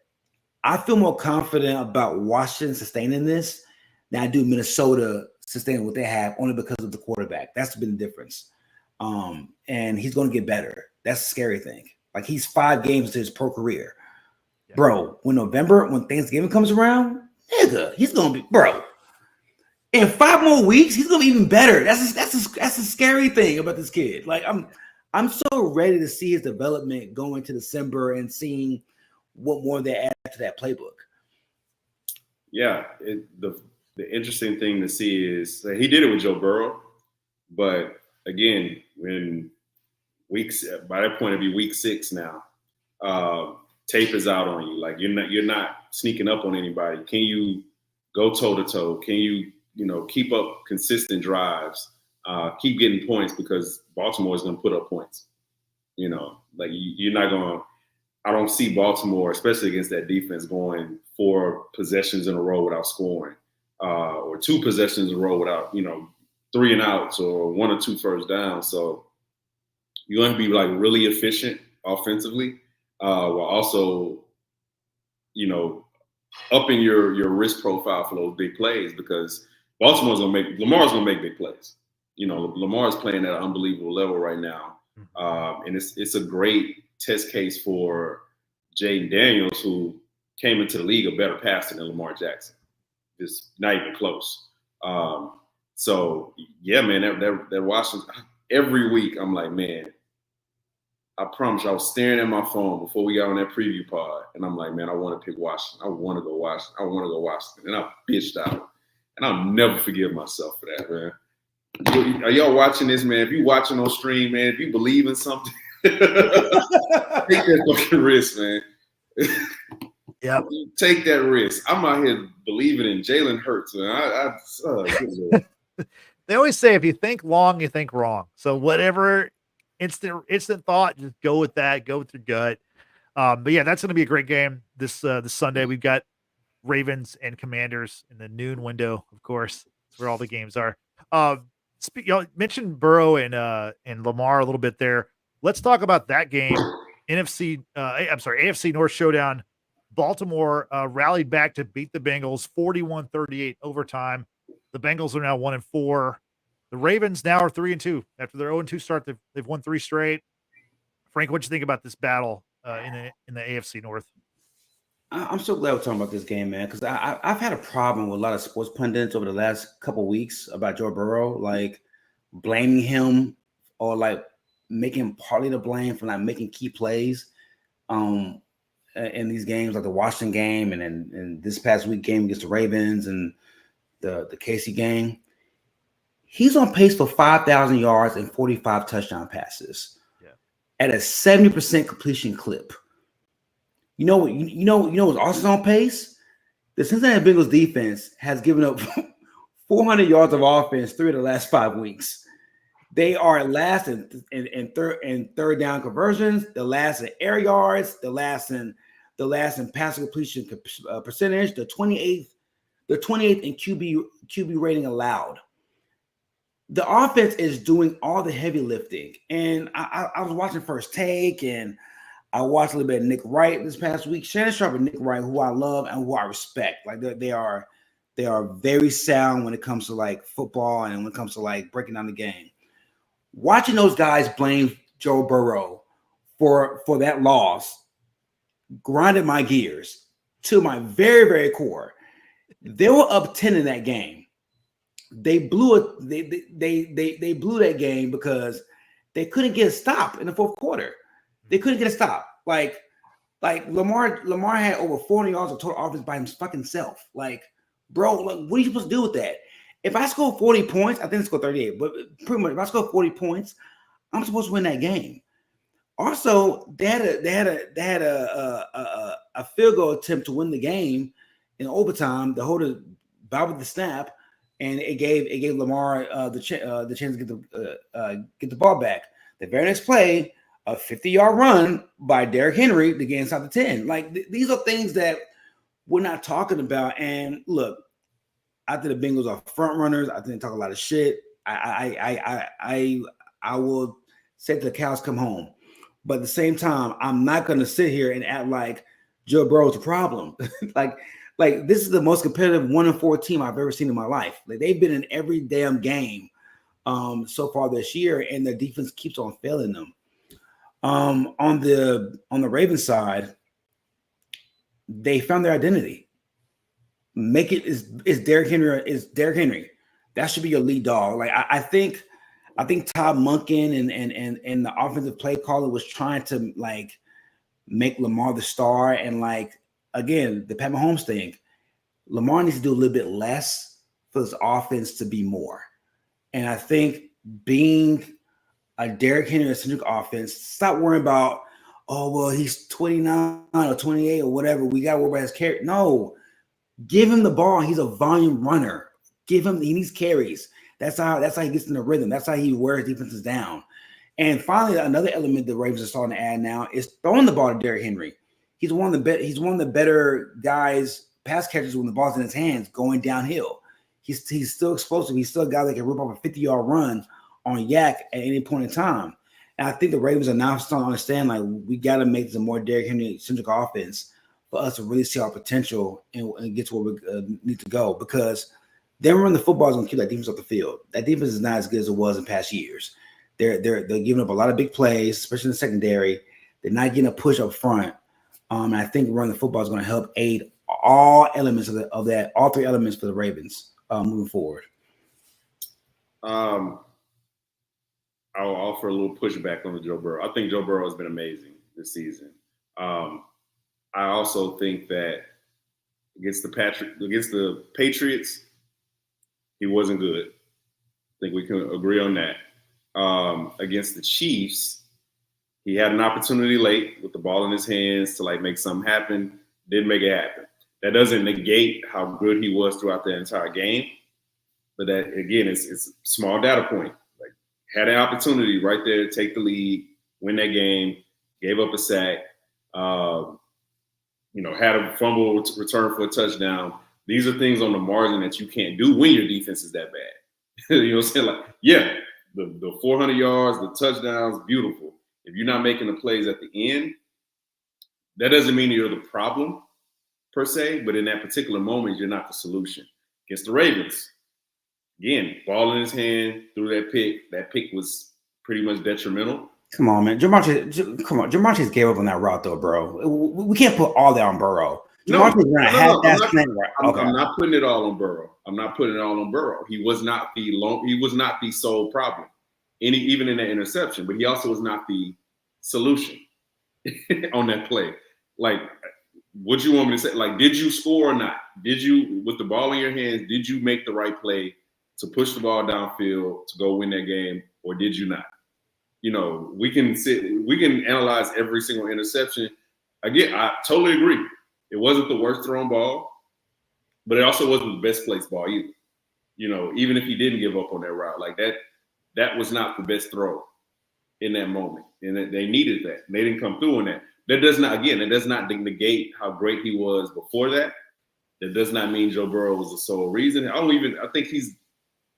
I feel more confident about Washington sustaining this than I do Minnesota sustaining what they have only because of the quarterback. That's been the difference. And he's going to get better. That's the scary thing. Like he's 5 games into his pro career. Yeah. Bro, when Thanksgiving comes around, nigga, he's going to be, bro. In 5 more weeks, he's going to be even better. That's a scary thing about this kid. Like I'm so ready to see his development going to December and seeing what more they add to that playbook. Yeah, the interesting thing to see is that he did it with Joe Burrow, but again, when by that point it'd be week 6 now. Tape is out on you. Like you're not sneaking up on anybody. Can you go toe to toe? Can you keep up consistent drives? Keep getting points because Baltimore is going to put up points. Like you're not going to. I don't see Baltimore, especially against that defense, going 4 possessions in a row without scoring, or 2 possessions in a row without 3 and outs or 1 or 2 first downs. So you're going to be like really efficient offensively, while also upping your risk profile for those big plays because Lamar's gonna make big plays. Lamar's playing at an unbelievable level right now, and it's a great test case for Jaden Daniels, who came into the league a better passer than Lamar Jackson. It's not even close. So yeah, man, that Washington every week. I'm like, man, I promise you, I was staring at my phone before we got on that preview pod, and I'm like, man, I want to pick Washington. I want to go Washington, and I bitched out, and I'll never forgive myself for that, man. Are y'all watching this, man? If you watching on stream, man, if you believe in something, take that fucking risk, man. Yep. Take that risk. I'm out here believing in Jalen Hurts, man. They always say if you think long, you think wrong. So whatever instant thought, just go with that. Go with your gut. But yeah, that's going to be a great game this Sunday. We've got Ravens and Commanders in the noon window, of course. That's where all the games are. You mentioned Burrow and Lamar a little bit there. Let's talk about that game. AFC North showdown. Baltimore rallied back to beat the Bengals 41-38 overtime. The Bengals are now 1-4. The Ravens now are 3-2 after their 0-2 start. They've won 3 straight. Frank, what'd you think about this battle in the AFC North? I'm so glad we're talking about this game, man, because I've had a problem with a lot of sports pundits over the last couple of weeks about Joe Burrow, like blaming him or like making him partly to blame for not making key plays in these games, like the Washington game and this past week game against the Ravens and the KC game. He's on pace for 5,000 yards and 45 touchdown passes at a 70% completion clip. You know what's also on pace? The Cincinnati Bengals defense has given up 400 yards of offense 3 of the last 5 weeks. They are last in third down conversions, the last in air yards, the last in pass completion percentage, the 28th in QB rating allowed. The offense is doing all the heavy lifting, and I was watching First Take and I watched a little bit of Nick Wright this past week. Shannon Sharp and Nick Wright, who I love and who I respect. Like they are very sound when it comes to like football and when it comes to like breaking down the game. Watching those guys blame Joe Burrow for that loss grinded my gears to my very, very core. They were up 10 in that game. They blew it. They blew that game because they couldn't get a stop in the fourth quarter. They couldn't get a stop. Like Lamar had over 400 yards of total offense by his fucking self. Like, bro, like, what are you supposed to do with that? If I score 40 points, I think I scored 38, but pretty much if I score 40 points, I'm supposed to win that game. Also, they had a field goal attempt to win the game in overtime. The holder bobbled the snap, and it gave Lamar the chance to get the ball back. The very next play, a 50-yard run by Derrick Henry to get inside the 10. Like these are things that we're not talking about. And look, I think the Bengals are front runners. I think they talk a lot of shit. I will say the cows come home. But at the same time, I'm not going to sit here and act like Joe Burrow's a problem. like this is the most competitive 1-4 team I've ever seen in my life. Like they've been in every damn game so far this year, and their defense keeps on failing them. On the Ravens side, they found their identity. Make it is Derrick Henry. That should be your lead dog. Like I think Todd Monken and the offensive play caller was trying to like make Lamar the star, and like again the Pat Mahomes thing. Lamar needs to do a little bit less for his offense to be more. And I think being a Derrick Henry-centric offense, stop worrying about, oh, well, he's 29 or 28 or whatever. We got to worry about his carry. No, give him the ball. He's a volume runner. He needs carries. That's how he gets in the rhythm. That's how he wears defenses down. And finally, another element the Ravens are starting to add now is throwing the ball to Derrick Henry. He's one of the better guys, pass catchers when the ball's in his hands going downhill. He's still explosive. He's still a guy that can rip off a 50-yard run on yak at any point in time. And I think the Ravens are now starting to understand, like, we got to make this a more Derrick Henry-centric offense for us to really see our potential and get to where we need to go, because them running the football is going to keep that defense off the field. That defense is not as good as it was in past years. They're giving up a lot of big plays, especially in the secondary. They're not getting a push up front. And I think running the football is going to help aid all elements of that, all three elements for the Ravens moving forward. I'll offer a little pushback on the Joe Burrow. I think Joe Burrow has been amazing this season. I also think that against the Patriots, he wasn't good. I think we can agree on that. Against the Chiefs, he had an opportunity late with the ball in his hands to like make something happen. Didn't make it happen. That doesn't negate how good he was throughout the entire game. But that, again, it's a small data point. Like, had an opportunity right there to take the lead, win that game, gave up a sack, had a fumble return for a touchdown. These are things on the margin that you can't do when your defense is that bad. You know what I'm saying? Like, yeah, the 400 yards, the touchdowns, beautiful. If you're not making the plays at the end, that doesn't mean you're the problem per se, but in that particular moment, you're not the solution. Against the Ravens, again, ball in his hand, threw that pick. That pick was pretty much detrimental. Come on, man. Jamar Chase gave up on that route, though, bro. We can't put all that on Burrow. I'm not putting it all on Burrow. I'm not putting it all on Burrow. He was not the sole problem, even in that interception. But he also was not the solution on that play. Like, what you want me to say? Like, did you score or not? Did you, with the ball in your hands, did you make the right play to push the ball downfield to go win that game, or did you not? We can analyze every single interception. Again, I totally agree. It wasn't the worst thrown ball, but it also wasn't the best placed ball either. Even if he didn't give up on that route, like that was not the best throw in that moment. And they needed that. They didn't come through on that. It does not negate how great he was before that. That does not mean Joe Burrow was the sole reason. I think he's,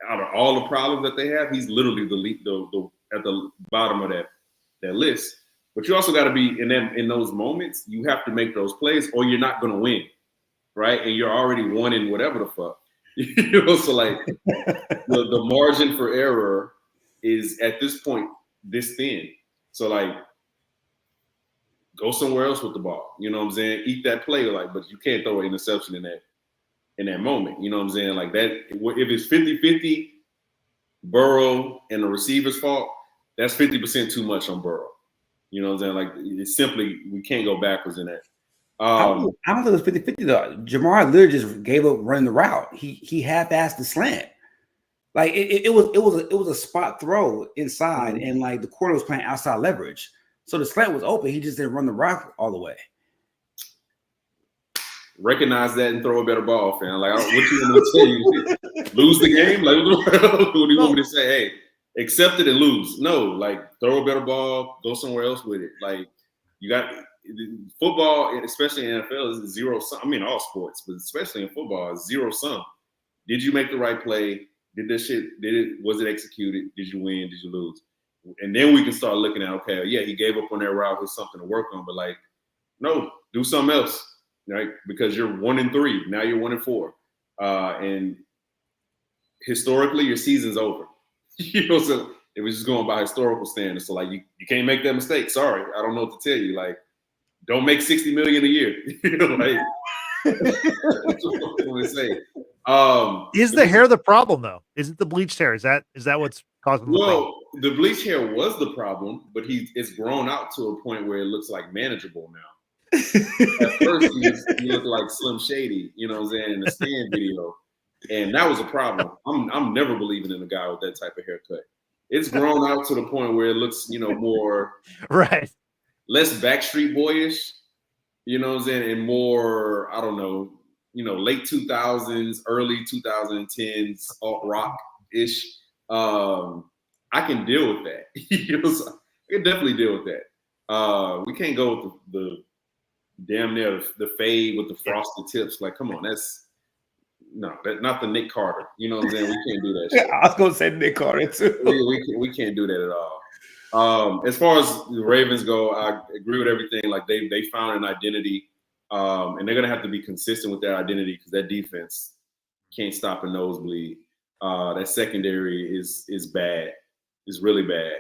out of all the problems that they have, he's literally the at the bottom of that list. But you also got to be in those moments. You have to make those plays, or you're not going to win, right? And you're already one in whatever the fuck. So like the margin for error is at this point this thin. So like, go somewhere else with the ball. You know what I'm saying? Eat that play, but you can't throw an interception in that moment. You know what I'm saying? Like that, if it's 50-50, Burrow and the receiver's fault, that's 50% too much on Burrow. You know what I'm saying? Like, it's simply, we can't go backwards in that. I don't think it was 50-50 though. Jamar literally just gave up running the route. He half-assed the slant. Like it was a spot throw inside, and like the corner was playing outside leverage. So the slant was open. He just didn't run the route all the way. Recognize that and throw a better ball, fam. Like, what you want me to tell you? Lose the game? Like, what do you want me to say? Hey, accept it and lose. No, like, throw a better ball, go somewhere else with it. Like, you got football, especially in NFL, is zero sum. I mean, all sports, but especially in football, it's zero sum. Did you make the right play? Was it executed? Did you win? Did you lose? And then we can start looking at, okay, yeah, he gave up on that route. There's something to work on, but like, no, do something else, right? Because you're 1-3. Now you're 1-4. And historically, your season's over. So it was just going by historical standards. So like, you can't make that mistake. Sorry, I don't know what to tell you. Like, don't make $60 million a year. Like, that's what I'm going to say. Is the hair the problem though? Is it the bleached hair? Is that what's causing the problem? Well, the bleached hair was the problem, but it's grown out to a point where it looks like manageable now. At first, he looked like Slim Shady, you know what I'm saying, in the stand video. And that was a problem. I'm never believing in a guy with that type of haircut. It's grown out to the point where it looks, more right, less Backstreet Boyish, you know what I'm saying, and more, I don't know, late 2000s, early 2010s, alt rock-ish. I can deal with that. I can definitely deal with that. We can't go with the damn near the fade with the frosted tips. Like, come on, that's not the Nick Carter. You know what I'm saying? We can't do that shit. I was gonna say Nick Carter too. We can't do that at all. As far as the Ravens go, I agree with everything. Like they found an identity. And they're going to have to be consistent with their identity because that defense can't stop a nosebleed. That secondary is bad. It's really bad.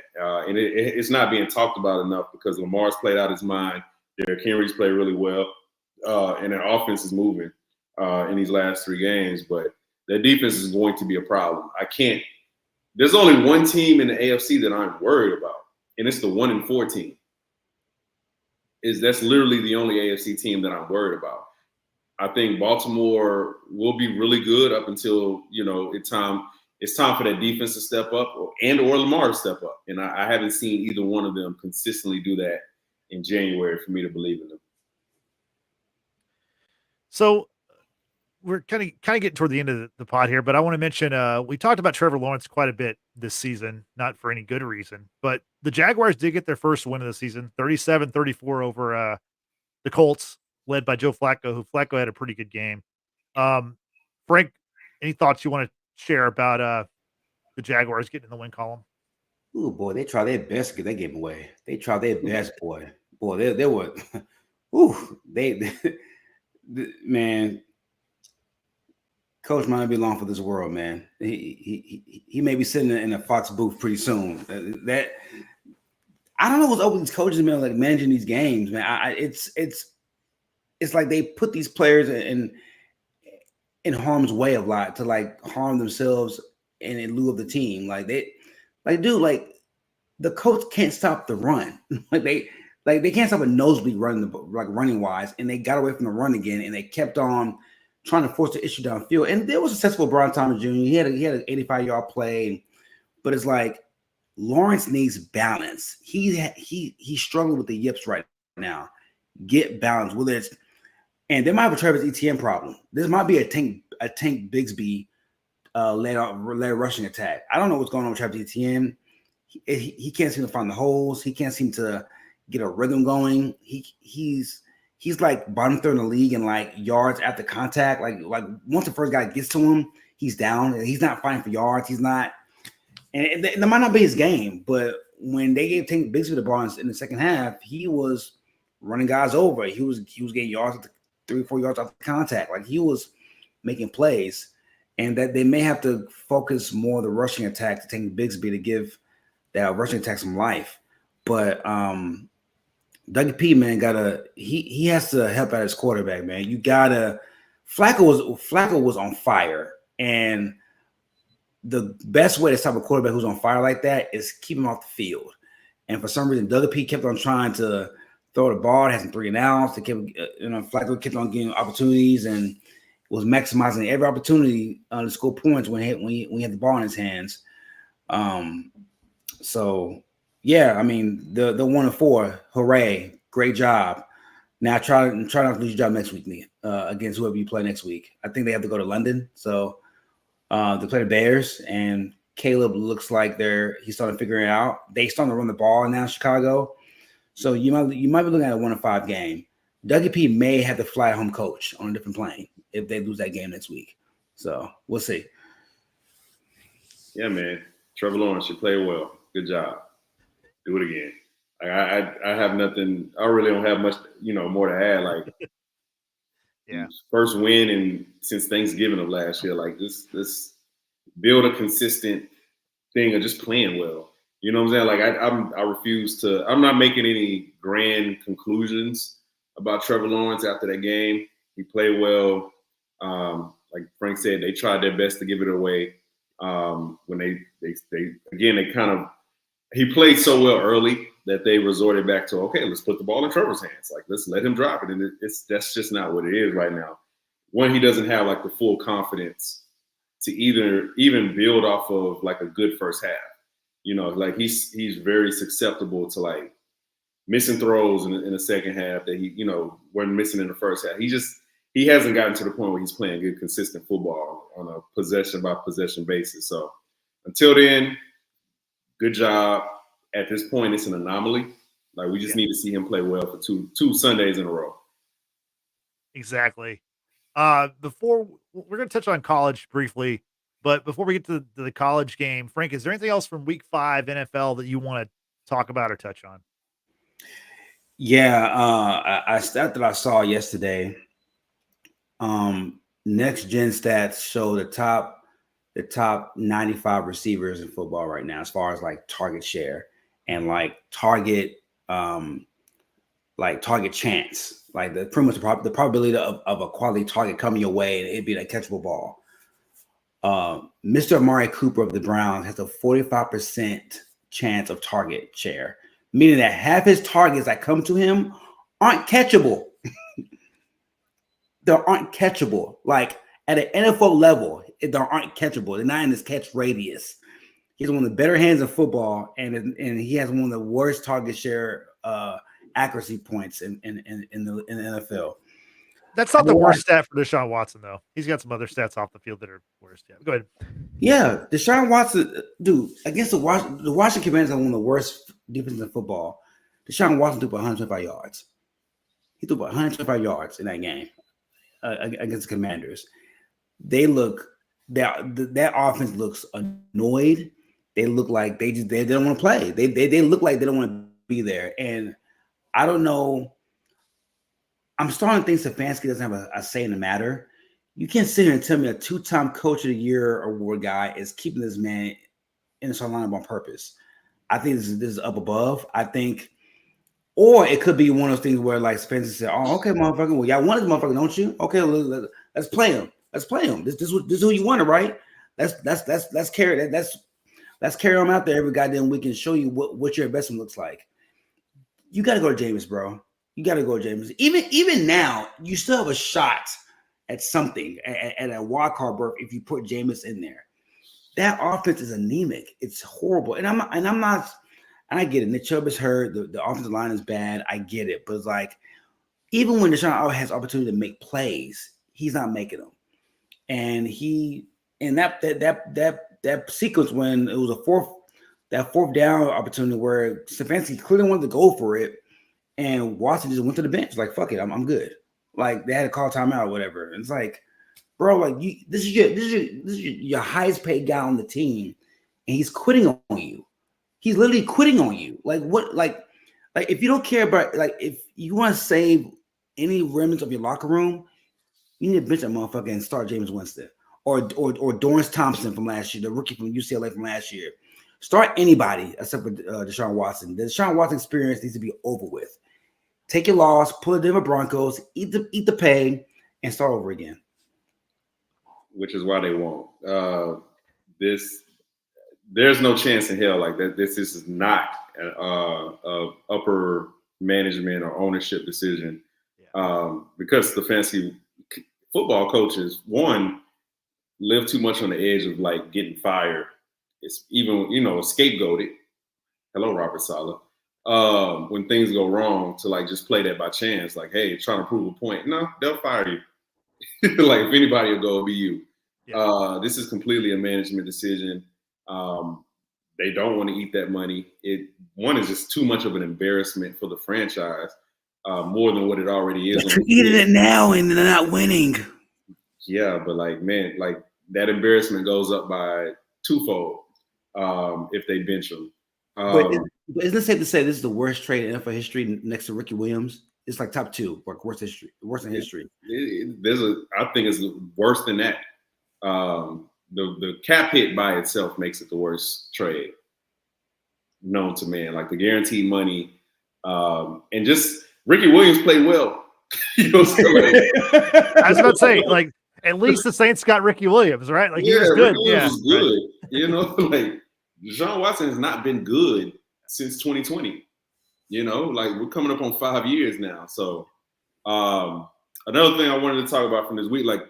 And it's not being talked about enough because Lamar's played out his mind. Derrick Henry's played really well. And their offense is moving in these last 3 games. But their defense is going to be a problem. There's only one team in the AFC that I'm worried about, and it's the 1-4 team. That's literally the only AFC team that I'm worried about. I think Baltimore will be really good up until, it's time for that defense to step up or Lamar to step up. And I haven't seen either one of them consistently do that in January for me to believe in them. So we're kind of getting toward the end of the pod here, but I want to mention we talked about Trevor Lawrence quite a bit this season, not for any good reason, but the Jaguars did get their first win of the season, 37-34 over the Colts, led by Joe Flacco, who Flacco had a pretty good game. Frank, any thoughts you want to share about the Jaguars getting in the win column? Ooh, boy, they tried their best to get that game away. They tried their best, boy. Boy, they were, ooh, man. Coach might not be long for this world, man. He may be sitting in a Fox booth pretty soon. That I don't know what's up with these coaches, man. Like managing these games, man. It's like they put these players in harm's way a lot to like harm themselves and in lieu of the team. Like the coach can't stop the run. they can't stop a nosebleed running wise, and they got away from the run again, and they kept on trying to force the issue downfield. And there was a successful Brian Thomas Jr. He had an 85-yard play, but it's like Lawrence needs balance. He's struggling with the yips right now. Get balance. And they might have a Travis Etienne problem. This might be a Tank Bigsby led rushing attack. I don't know what's going on with Travis Etienne. He can't seem to find the holes. He can't seem to get a rhythm going. He's like bottom third in the league in like yards after contact. Like once the first guy gets to him, he's down. He's not fighting for yards. He's not, and that might not be his game. But when they gave Tank Bigsby the ball in the second half, he was running guys over. He was getting yards at 3 or 4 yards off the contact. Like he was making plays, and that they may have to focus more on the rushing attack to Tank Bigsby to give that rushing attack some life. But Dougie P, man, he has to help out his quarterback, man. Flacco was on fire, and the best way to stop a quarterback who's on fire like that is keep him off the field. And for some reason, Dougie P kept on trying to throw the ball. It has some 3 and outs. Flacco kept on getting opportunities and was maximizing every opportunity to score points when he had the ball in his hands. So. Yeah, I mean the 1-4, hooray, great job. Now try not to lose your job next week, against whoever you play next week. I think they have to go to London, so they play the Bears, and Caleb looks like he's starting to figure it out. They starting to run the ball now in Chicago, so you might be looking at a 1-5 game. Dougie P may have to fly home coach on a different plane if they lose that game next week. So we'll see. Yeah, man, Trevor Lawrence, you play well. Good job. Do it again. I have nothing. I really don't have much, more to add. Like, yeah, first win since Thanksgiving of last year. Like this build a consistent thing of just playing well. You know what I'm saying? Like I refuse to. I'm not making any grand conclusions about Trevor Lawrence after that game. He played well. Like Frank said, they tried their best to give it away. When they kind of. He played so well early that they resorted back to, okay, let's put the ball in Trevor's hands. Like, let's let him drop it. And that's just not what it is right now. One, he doesn't have like the full confidence to even build off of like a good first half. Like he's very susceptible to like missing throws in the second half that he, weren't missing in the first half. He hasn't gotten to the point where he's playing good, consistent football on a possession by possession basis. So until then, good job. At this point, it's an anomaly. Like we just need to see him play well for two Sundays in a row. Exactly. Before we're going to touch on college briefly, but before we get to the college game, Frank, is there anything else from Week 5 NFL that you want to talk about or touch on? Yeah, I stat that I saw yesterday. Next gen stats show the top 95 receivers in football right now, as far as like target share and target chance, like the pretty much the probability of a quality target coming your way and it'd be a catchable ball. Mr. Amari Cooper of the Browns has a 45% chance of target share, meaning that half his targets that come to him aren't catchable. They aren't catchable. Like at an NFL level, they aren't catchable. They're not in his catch radius. He's one of the better hands in football, and he has one of the worst target share accuracy points in the NFL. That's not the worst stat for Deshaun Watson, though. He's got some other stats off the field that are worse. Yeah, go ahead. Yeah, Deshaun Watson, dude, against the Washington Commanders are one of the worst defenses in football. Deshaun Watson threw for 125 yards. He threw for 125 yards in that game against the Commanders. They look that offense looks annoyed. They look like they don't want to play. They look like they don't want to be there. And I don't know. I'm starting to think Stefanski doesn't have a say in the matter. You can't sit here and tell me a 2-time Coach of the Year award guy is keeping this man in the starting lineup on purpose. I think this is up above. I think, or it could be one of those things where like Stefanski said, "Oh, okay, motherfucker. Well, y'all want this motherfucker, don't you? Okay, let's play him. Let's play him. This is who you wanted, right? Let's carry that. Let's carry him out there every goddamn week and show you what your investment looks like. You got to go to Jameis, bro. You got to go to Jameis. Even now, you still have a shot at something, at a wild card berth if you put Jameis in there. That offense is anemic. It's horrible. And I get it. Nick Chubb is hurt. The offensive line is bad. I get it. But it's like, even when Deshaun has opportunity to make plays, he's not making them. And that sequence when it was that fourth down opportunity where Stefanski clearly wanted to go for it, and Watson just went to the bench like, fuck it, I'm good. Like they had to call timeout or whatever. And it's like, bro, like this is your highest paid guy on the team, and he's quitting on you. He's literally quitting on you. Like what? Like if you don't care about, like if you want to save any remnants of your locker room, you need to bench that motherfucker and start James Winston or Dorrance Thompson from last year, the rookie from UCLA from last year. Start anybody except for Deshaun Watson. The Deshaun Watson experience needs to be over with. Take your loss, pull the Denver Broncos, eat the pay, and start over again. Which is why they won't. There's no chance in hell like that. This is not a upper management or ownership decision. Because the fancy football coaches, one, live too much on the edge of like getting fired. It's even, scapegoated. Hello, Robert Saleh. When things go wrong, to like just play that by chance, like, hey, trying to prove a point. No, they'll fire you. Like if anybody will go, it'll be you. Yeah. This is completely a management decision. They don't want to eat that money. One is just too much of an embarrassment for the franchise, more than what it already is. They're eating it now and they're not winning. Yeah, but like, man, like that embarrassment goes up by twofold if they bench them. But isn't it safe to say this is the worst trade in NFL history next to Ricky Williams? It's like top 2, like worst in history. I think it's worse than that. The cap hit by itself makes it the worst trade known to man. Like the guaranteed money, and just Ricky Williams played well. I was about to say, like, at least the Saints got Ricky Williams, right? Like he was good. Ricky Williams was good. Like Deshaun Watson has not been good since 2020. Like we're coming up on 5 years now. So another thing I wanted to talk about from this week, like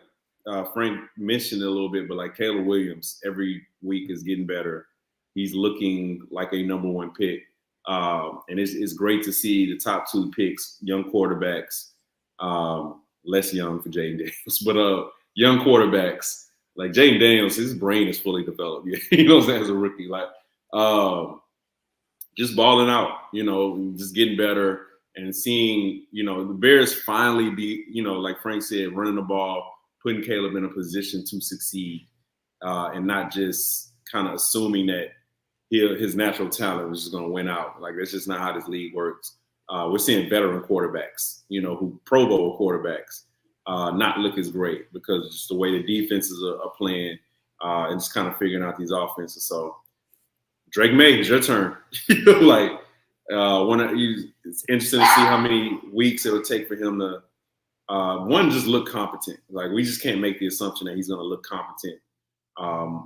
Frank mentioned it a little bit, but like Caleb Williams every week is getting better. He's looking like a number 1 pick. And it's great to see the top 2 picks, young quarterbacks, less young for Jaden Daniels, but young quarterbacks like Jaden Daniels, his brain is fully developed. As a rookie, like just balling out, just getting better and seeing, the Bears finally be, like Frank said, running the ball, putting Caleb in a position to succeed, and not just kind of assuming that his natural talent was just going to win out. Like that's just not how this league works. We're seeing veteran quarterbacks, who Pro Bowl quarterbacks, not look as great because just the way the defenses are playing and just kind of figuring out these offenses. So, Drake May, it's your turn. It's interesting to see how many weeks it would take for him to one, just look competent. Like, we just can't make the assumption that he's going to look competent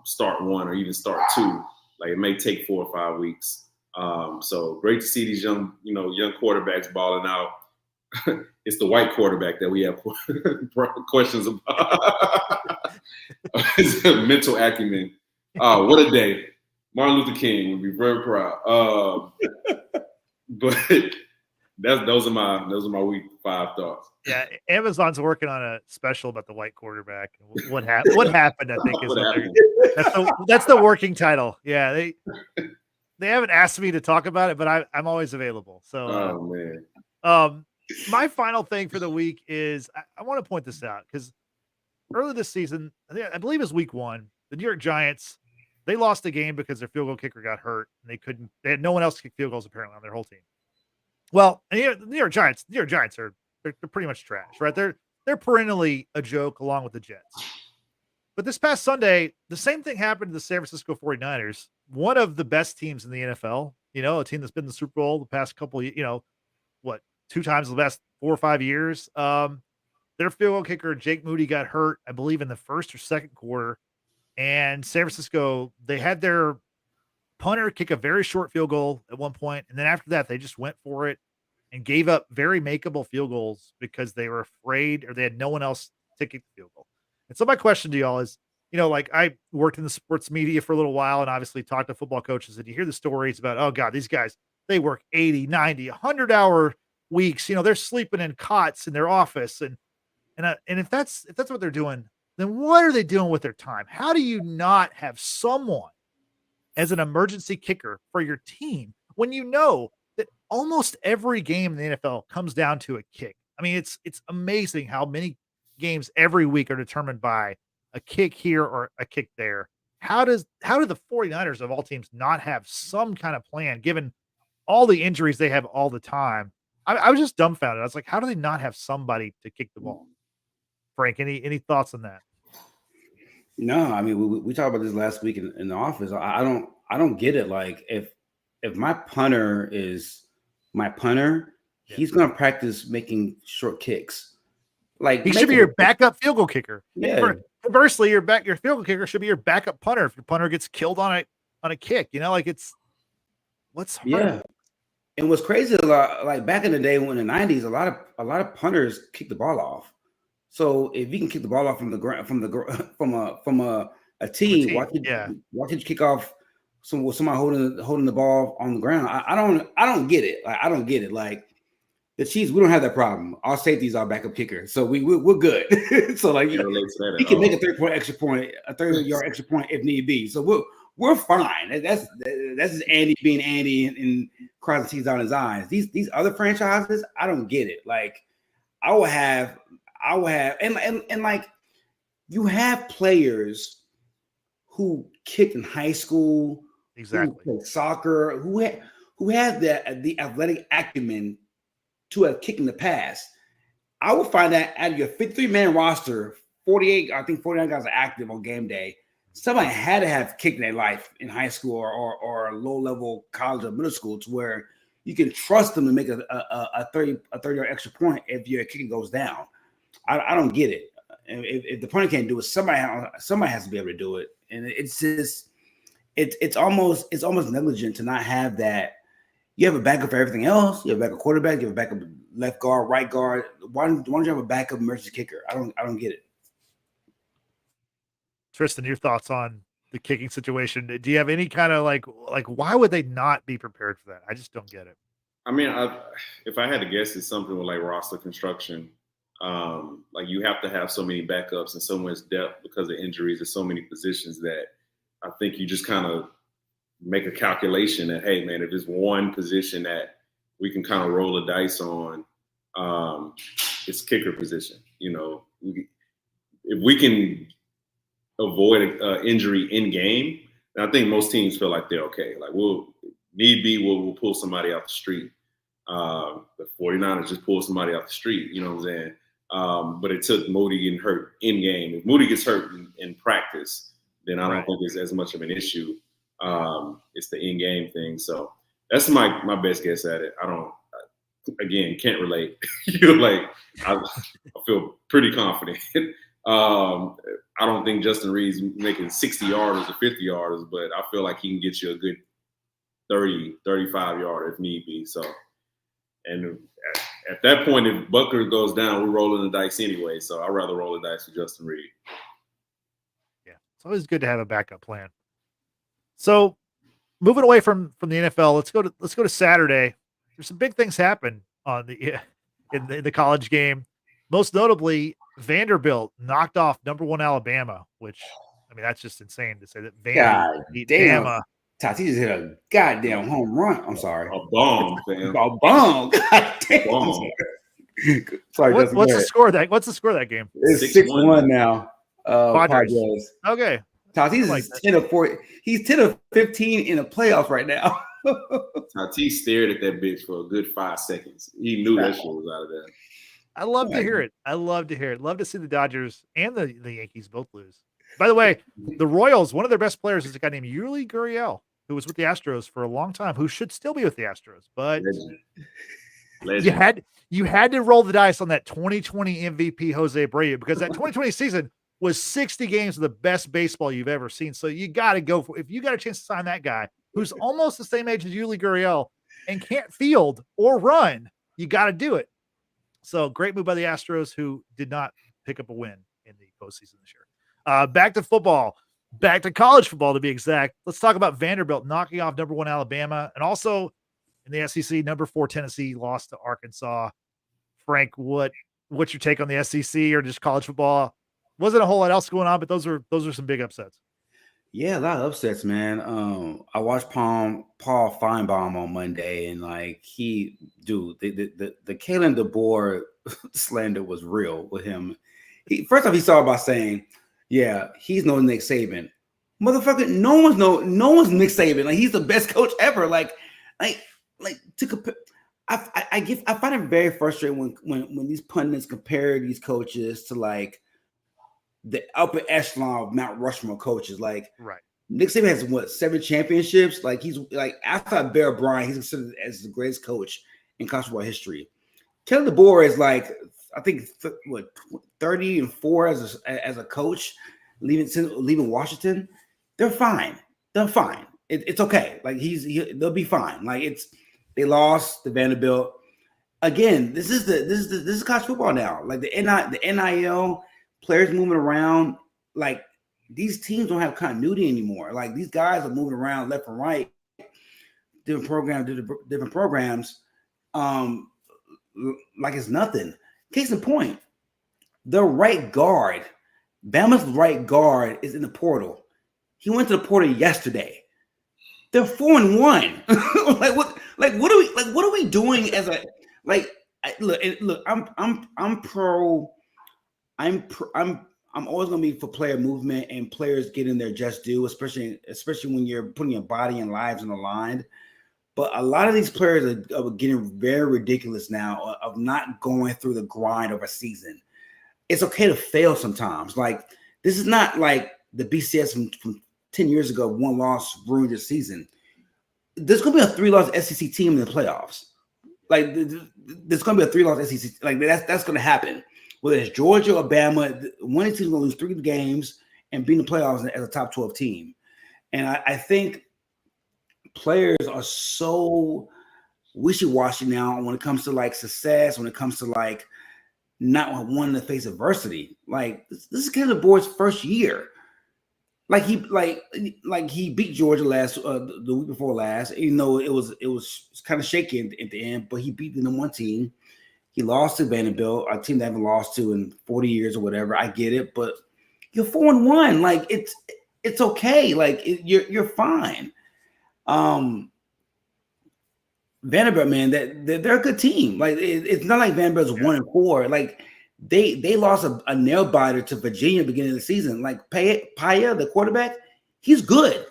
start one or even start two. Like, it may take 4 or 5 weeks. So great to see these young quarterbacks balling out. It's the white quarterback that we have questions about. His mental acumen. What a day. Martin Luther King would be very proud. But those are my week 5 thoughts. Yeah, Amazon's working on a special about the white quarterback. What happened? I think that's the working title. Yeah, they haven't asked me to talk about it, but I'm always available. So, man. My final thing for the week is I want to point this out because early this season, I believe it was week 1, the New York Giants, they lost a game because their field goal kicker got hurt and they had no one else to kick field goals apparently on their whole team. Well, and the New York Giants are they're pretty much trash, right? They're perennially a joke along with the Jets. But this past Sunday, the same thing happened to the San Francisco 49ers, one of the best teams in the NFL, a team that's been in the Super Bowl the past couple of, 2 times the last 4 or 5 years. Their field goal kicker, Jake Moody, got hurt, I believe, in the first or second quarter. And San Francisco, they had their punter kick a very short field goal at one point, and then after that, they just went for it and gave up very makeable field goals because they were afraid or they had no one else to kick the field goal. And so my question to y'all is, I worked in the sports media for a little while and obviously talked to football coaches, and you hear the stories about, oh God, these guys, they work 80, 90, 100-hour weeks. They're sleeping in cots in their office. And if that's what they're doing, then what are they doing with their time? How do you not have someone as an emergency kicker for your team when you know that almost every game in the NFL comes down to a kick? I mean, it's amazing how many games every week are determined by a kick here or a kick there. How do the 49ers of all teams not have some kind of plan given all the injuries they have all the time? I was just dumbfounded. I was like, how do they not have somebody to kick the ball? Frank, any thoughts on that? No, I mean, we talked about this last week in the office. I don't get it. Like, if my punter is my punter, he's going to practice making short kicks. Like, he should be your backup field goal kicker. Yeah. Conversely, your field goal kicker should be your backup punter if your punter gets killed on a kick. What's hard? Yeah. And what's crazy, like back in the day when in the 90s, a lot of punters kick the ball off. So if you can kick the ball off from the ground from a tee, why can't you kick off with somebody holding the ball on the ground? I don't get it. Like, I don't get it. Like, the Chiefs, we don't have that problem. Our safeties are backup kickers, so we're good. So like, he can make a 30-yard extra point if need be. So we're fine. That's just Andy being Andy and crossing T's on his eyes. These other franchises, I don't get it. Like, I will have and like, you have players who kick in high school, exactly, who play soccer, who have the athletic acumen to have kicked in the past. I would find that out of your 53-man roster, 49 guys are active on game day. Somebody had to have kicked in their life in high school or low-level college or middle school to where you can trust them to make a 30-yard extra point if your kicking goes down. I don't get it. If the punter can't do it, somebody has to be able to do it. And it's just it's almost negligent to not have that. You have a backup for everything else. You have a backup quarterback. You have a backup left guard, right guard. Why don't you have a backup emergency kicker? I don't get it. Tristan, your thoughts on the kicking situation? Do you have any kind of like why would they not be prepared for that? I just don't get it. I mean, if I had to guess, it's something with like roster construction. Like, you have to have so many backups and so much depth because of injuries and so many positions that I think you just kind of make a calculation that, hey, man, if there's one position that we can kind of roll the dice on, it's kicker position. If we can avoid injury in game, and I think most teams feel like they're okay. Like, we'll pull somebody off the street. The 49ers just pulled somebody off the street, you know what I'm saying? But it took Moody getting hurt in game. If Moody gets hurt in practice, then I don't think it's as much of an issue. It's the in-game thing. So that's my best guess at it. Can't relate. I feel pretty confident. I don't think Justin Reed's making 60 yarders or 50 yarders, but I feel like he can get you a good 30, 35 yarder if need be. So, and at that point, if Butker goes down, we're rolling the dice anyway. So I'd rather roll the dice with Justin Reed. Yeah, it's always good to have a backup plan. So, moving away from the NFL, let's go to Saturday. There's some big things happen on in the college game. Most notably, Vanderbilt knocked off #1 Alabama, which that's just insane to say that Vanderbilt beat Bama. Tati just hit a goddamn home run. I'm sorry, a bomb, fam. A bomb. God damn. Bomb. Sorry, what's the score of that game? It's 6-1 now. Padres. Okay. Tatis is 10 of 4. He's 10 of 15 in the playoffs right now. Tatis stared at that bitch for a good 5 seconds. He knew that shit was out of there. I love to hear it. Love to see the Dodgers and the Yankees both lose. By the way, the Royals, one of their best players is a guy named Yuli Gurriel, who was with the Astros for a long time, who should still be with the Astros. But Legend. you had to roll the dice on that 2020 MVP Jose Abreu, because that 2020 season was 60 games of the best baseball you've ever seen. So you got to go for, if you got a chance to sign that guy who's almost the same age as Yuli Gurriel and can't field or run, you got to do it. So great move by the Astros, who did not pick up a win in the postseason this year. Back to football, back to college football to be exact. Let's talk about Vanderbilt knocking off #1 Alabama, and also in the SEC, #4 Tennessee lost to Arkansas. Frank, what's your take on the SEC or just college football? Wasn't a whole lot else going on, but those are some big upsets. Yeah, a lot of upsets, man. I watched Paul Feinbaum on Monday, and the Kalen DeBoer slander was real with him. First off, he started by saying, "Yeah, he's no Nick Saban, motherfucker. No one's Nick Saban. Like, he's the best coach ever. To compare." I find it very frustrating when these pundits compare these coaches to the upper echelon of Mount Rushmore coaches. Right. Nick Saban has 7 championships. He's after Bear Bryant, he's considered as the greatest coach in college football history. Kellen DeBoer is I think 30-4 as a coach, leaving Washington. They're fine. It's okay. They'll be fine. They lost to Vanderbilt. Again, this is college football now. The NIL. Players moving around, these teams don't have continuity anymore. These guys are moving around left and right, different programs, it's nothing. Case in point, the right guard, Bama's right guard, is in the portal. He went to the portal yesterday. They're 4-1. What are we doing as a look? I'm always going to be for player movement and players getting their just due, especially when you're putting your body and lives on the line. But a lot of these players are getting very ridiculous now of not going through the grind of a season. It's okay to fail sometimes. This is not like the BCS from 10 years ago. 1 loss ruined your season. There's going to be a 3-loss SEC team in the playoffs. There's going to be a 3-loss SEC. That's going to happen. Whether it's Georgia or Bama, one team's going to lose 3 games and be in the playoffs as a top 12 team. And I think players are so wishy-washy now when it comes to success, when it comes to not wanting to face adversity. This is kind of the board's first year. He beat Georgia the week before last, even though it was kind of shaky at the end, but he beat the #1 team. He lost to Vanderbilt, a team they haven't lost to in 40 years or whatever. I get it, but you're 4-1. It's okay. You're fine. Vanderbilt, man, they're a good team. It's not like Vanderbilt's 1-4. They lost a nail biter to Virginia at the beginning of the season. Paya, the quarterback, he's good.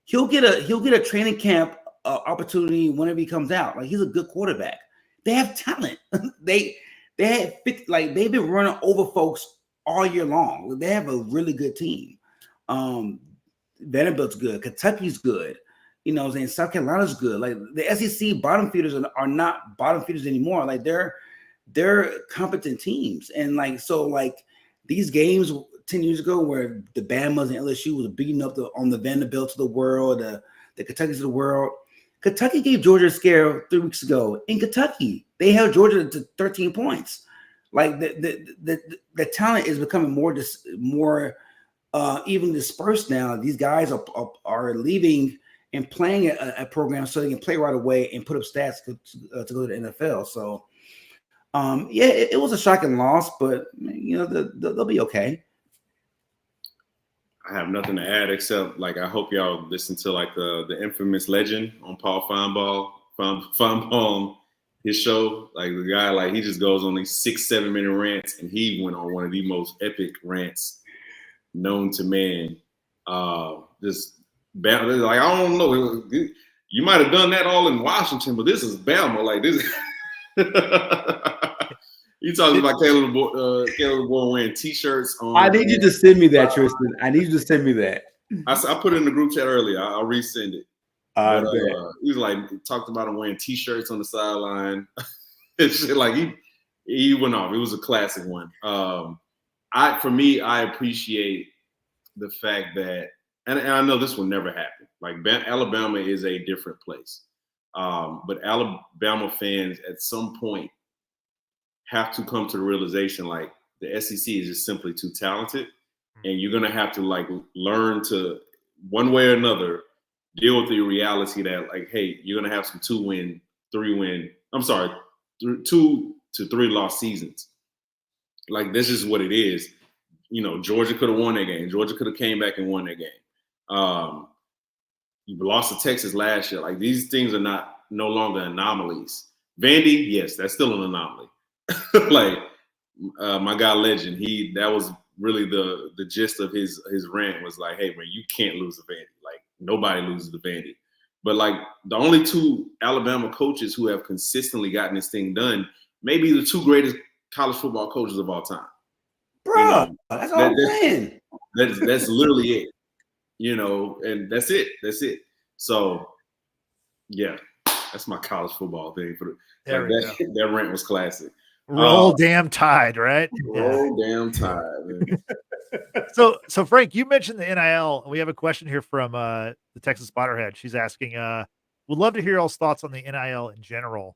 He'll get a training camp opportunity whenever he comes out. Like, he's a good quarterback. They have talent. They had like they've been running over folks all year long. They have a really good team. Vanderbilt's good. Kentucky's good. You know what I'm saying? South Carolina's good. Like, the SEC bottom feeders are not bottom feeders anymore. Like, they're competent teams. And like, so like these games 10 years ago where the Bamas and LSU was beating up on the Vanderbilts of the world, the Kentuckys of the world. Kentucky gave Georgia a scare 3 weeks ago. In Kentucky, they held Georgia to 13 points. Like, the talent is becoming more even dispersed now. These guys are leaving and playing a program so they can play right away and put up stats to go to the NFL. So, it was a shocking loss, but you know they'll be okay. I have nothing to add except, like, I hope y'all listen to like the infamous legend on Paul Feinbaum, his show. Like, the guy, like, he just goes on these 6-7 minute rants, and he went on one of the most epic rants known to man. Just Bama, like, I don't know, you might have done that all in Washington, but this is Bama. Like, this. You talking about Caleb Boy wearing T-shirts on? I need you to send me that, Tristan. I need you to send me that. I put it in the group chat earlier. I'll resend it. He was like, talked about him wearing T-shirts on the sideline. It's shit, like he went off. It was a classic one. For me, I appreciate the fact that, and I know this will never happen. Like, Alabama is a different place, but Alabama fans at some point have to come to the realization, like, the SEC is just simply too talented, and you're gonna have to, like, learn to, one way or another, deal with the reality that, like, hey, you're gonna have some 2 to 3 loss seasons. Like, this is what it is. You know, Georgia could have won that game. Georgia could have came back and won that game. You lost to Texas last year. Like, these things are no longer anomalies. Vandy, yes, that's still an anomaly. Like, my guy Legend, that was really the gist of his rant was like, hey man, you can't lose to Vandy. Like, nobody loses to Vandy. But like, the only 2 Alabama coaches who have consistently gotten this thing done, maybe the 2 greatest college football coaches of all time. Bro, you know, that's all I'm saying. That's literally it. You know, and that's it. So yeah, that's my college football thing. That rant was classic. Roll damn Tide, right? Roll damn Tide, man. So Frank, you mentioned the NIL, and we have a question here from the Texas Spotterhead. She's asking, would love to hear y'all's thoughts on the NIL in general.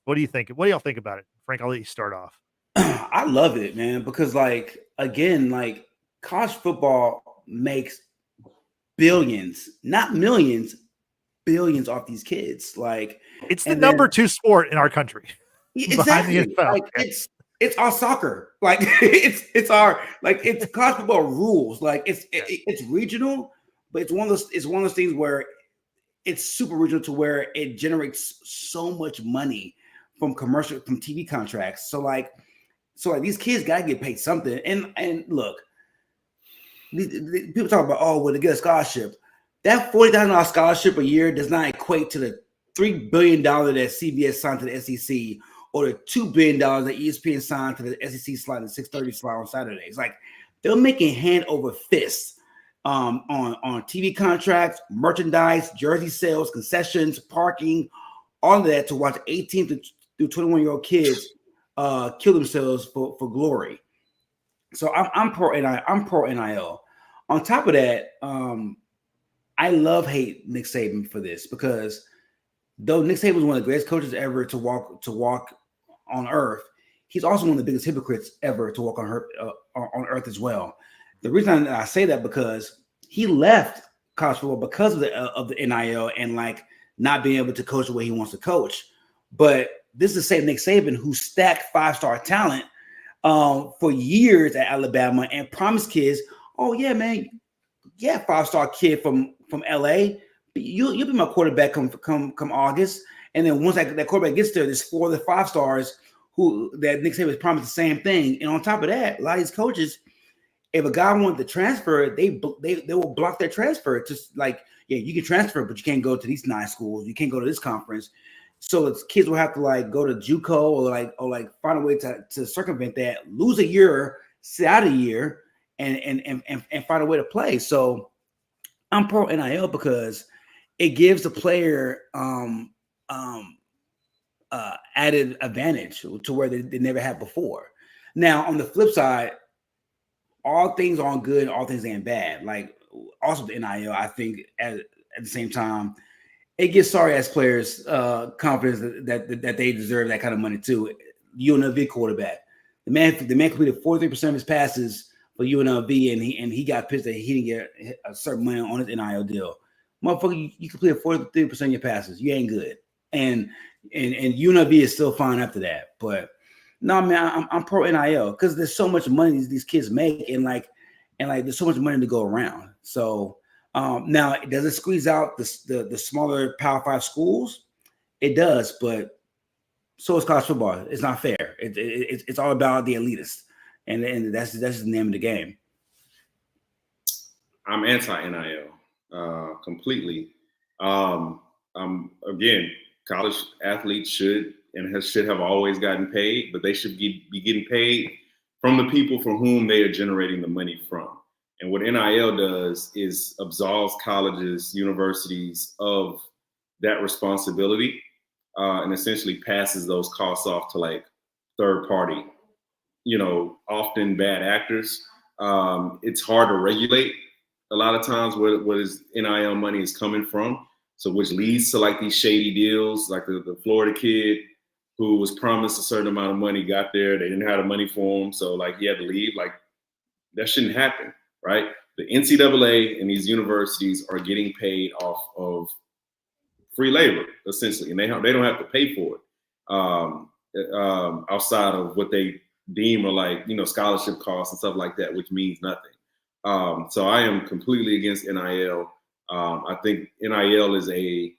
What do you think? What do y'all think about it? Frank, I'll let you start off. I love it, man, because, like, again, like, college football makes billions, not millions, billions off these kids. Like, it's the number 2 sport in our country. Exactly. Like, it's our soccer. Like, it's our, like, it's college football rules. Like, it's regional, but it's one of those things where it's super regional to where it generates so much money from TV contracts. So like these kids gotta get paid something. And look, people talk about, oh, well, to get a scholarship. That $40,000 scholarship a year does not equate to the $3 billion that CBS signed to the SEC, or the $2 billion that ESPN signed to the SEC slot, the 6:30 slot on Saturdays. Like, they're making hand over fist on TV contracts, merchandise, jersey sales, concessions, parking, all of that to watch 18 to 21-year-old kids kill themselves for glory. So I'm pro NIL. On top of that, I hate Nick Saban for this, because though Nick Saban was one of the greatest coaches ever to walk on earth, he's also one of the biggest hypocrites ever to walk on earth as well. The reason I say that, because he left college football because of the NIL and, like, not being able to coach the way he wants to coach. But this is the same Nick Saban who stacked 5-star talent for years at Alabama and promised kids, oh yeah, man, yeah, 5-star kid from LA, you'll be my quarterback come August. And then once that quarterback gets there, there's 4 of the 5 stars that Nick Saban promised the same thing. And on top of that, a lot of these coaches, if a guy wanted to transfer, they will block their transfer. Just like, yeah, you can transfer, but you can't go to these 9 schools. You can't go to this conference. So it's kids will have to like go to JUCO or find a way to circumvent that, lose a year, sit out a year, and find a way to play. So I'm pro NIL because it gives the player added advantage to where they never had before. Now, on the flip side, all things aren't good, all things ain't bad. Like also the NIL, I think at the same time, it gives sorry ass players confidence that they deserve that kind of money too. UNLV quarterback, the man completed 43% of his passes for UNLV, and he got pissed that he didn't get a certain money on his NIL deal. Motherfucker, you completed 43% of your passes. You ain't good, and UNLV is still fine after that. But no, man, I'm pro NIL because there's so much money these kids make, and there's so much money to go around. So. Now, does it squeeze out the smaller Power 5 schools? It does, but so is college football. It's not fair. It's all about the elitists, and that's just the name of the game. I'm anti-NIL completely. Again, college athletes should have always gotten paid, but they should be getting paid from the people for whom they are generating the money from. And what NIL does is absolves colleges, universities of that responsibility, and essentially passes those costs off to like third party, often bad actors. It's hard to regulate a lot of times what is NIL money is coming from. So which leads to like these shady deals, like the Florida kid who was promised a certain amount of money, got there, they didn't have the money for him. So like he had to leave. Like that shouldn't happen. Right, the NCAA and these universities are getting paid off of free labor essentially, and they don't have to pay for it outside of what they deem are like scholarship costs and stuff like that, which means nothing. So I am completely against NIL. I think NIL is a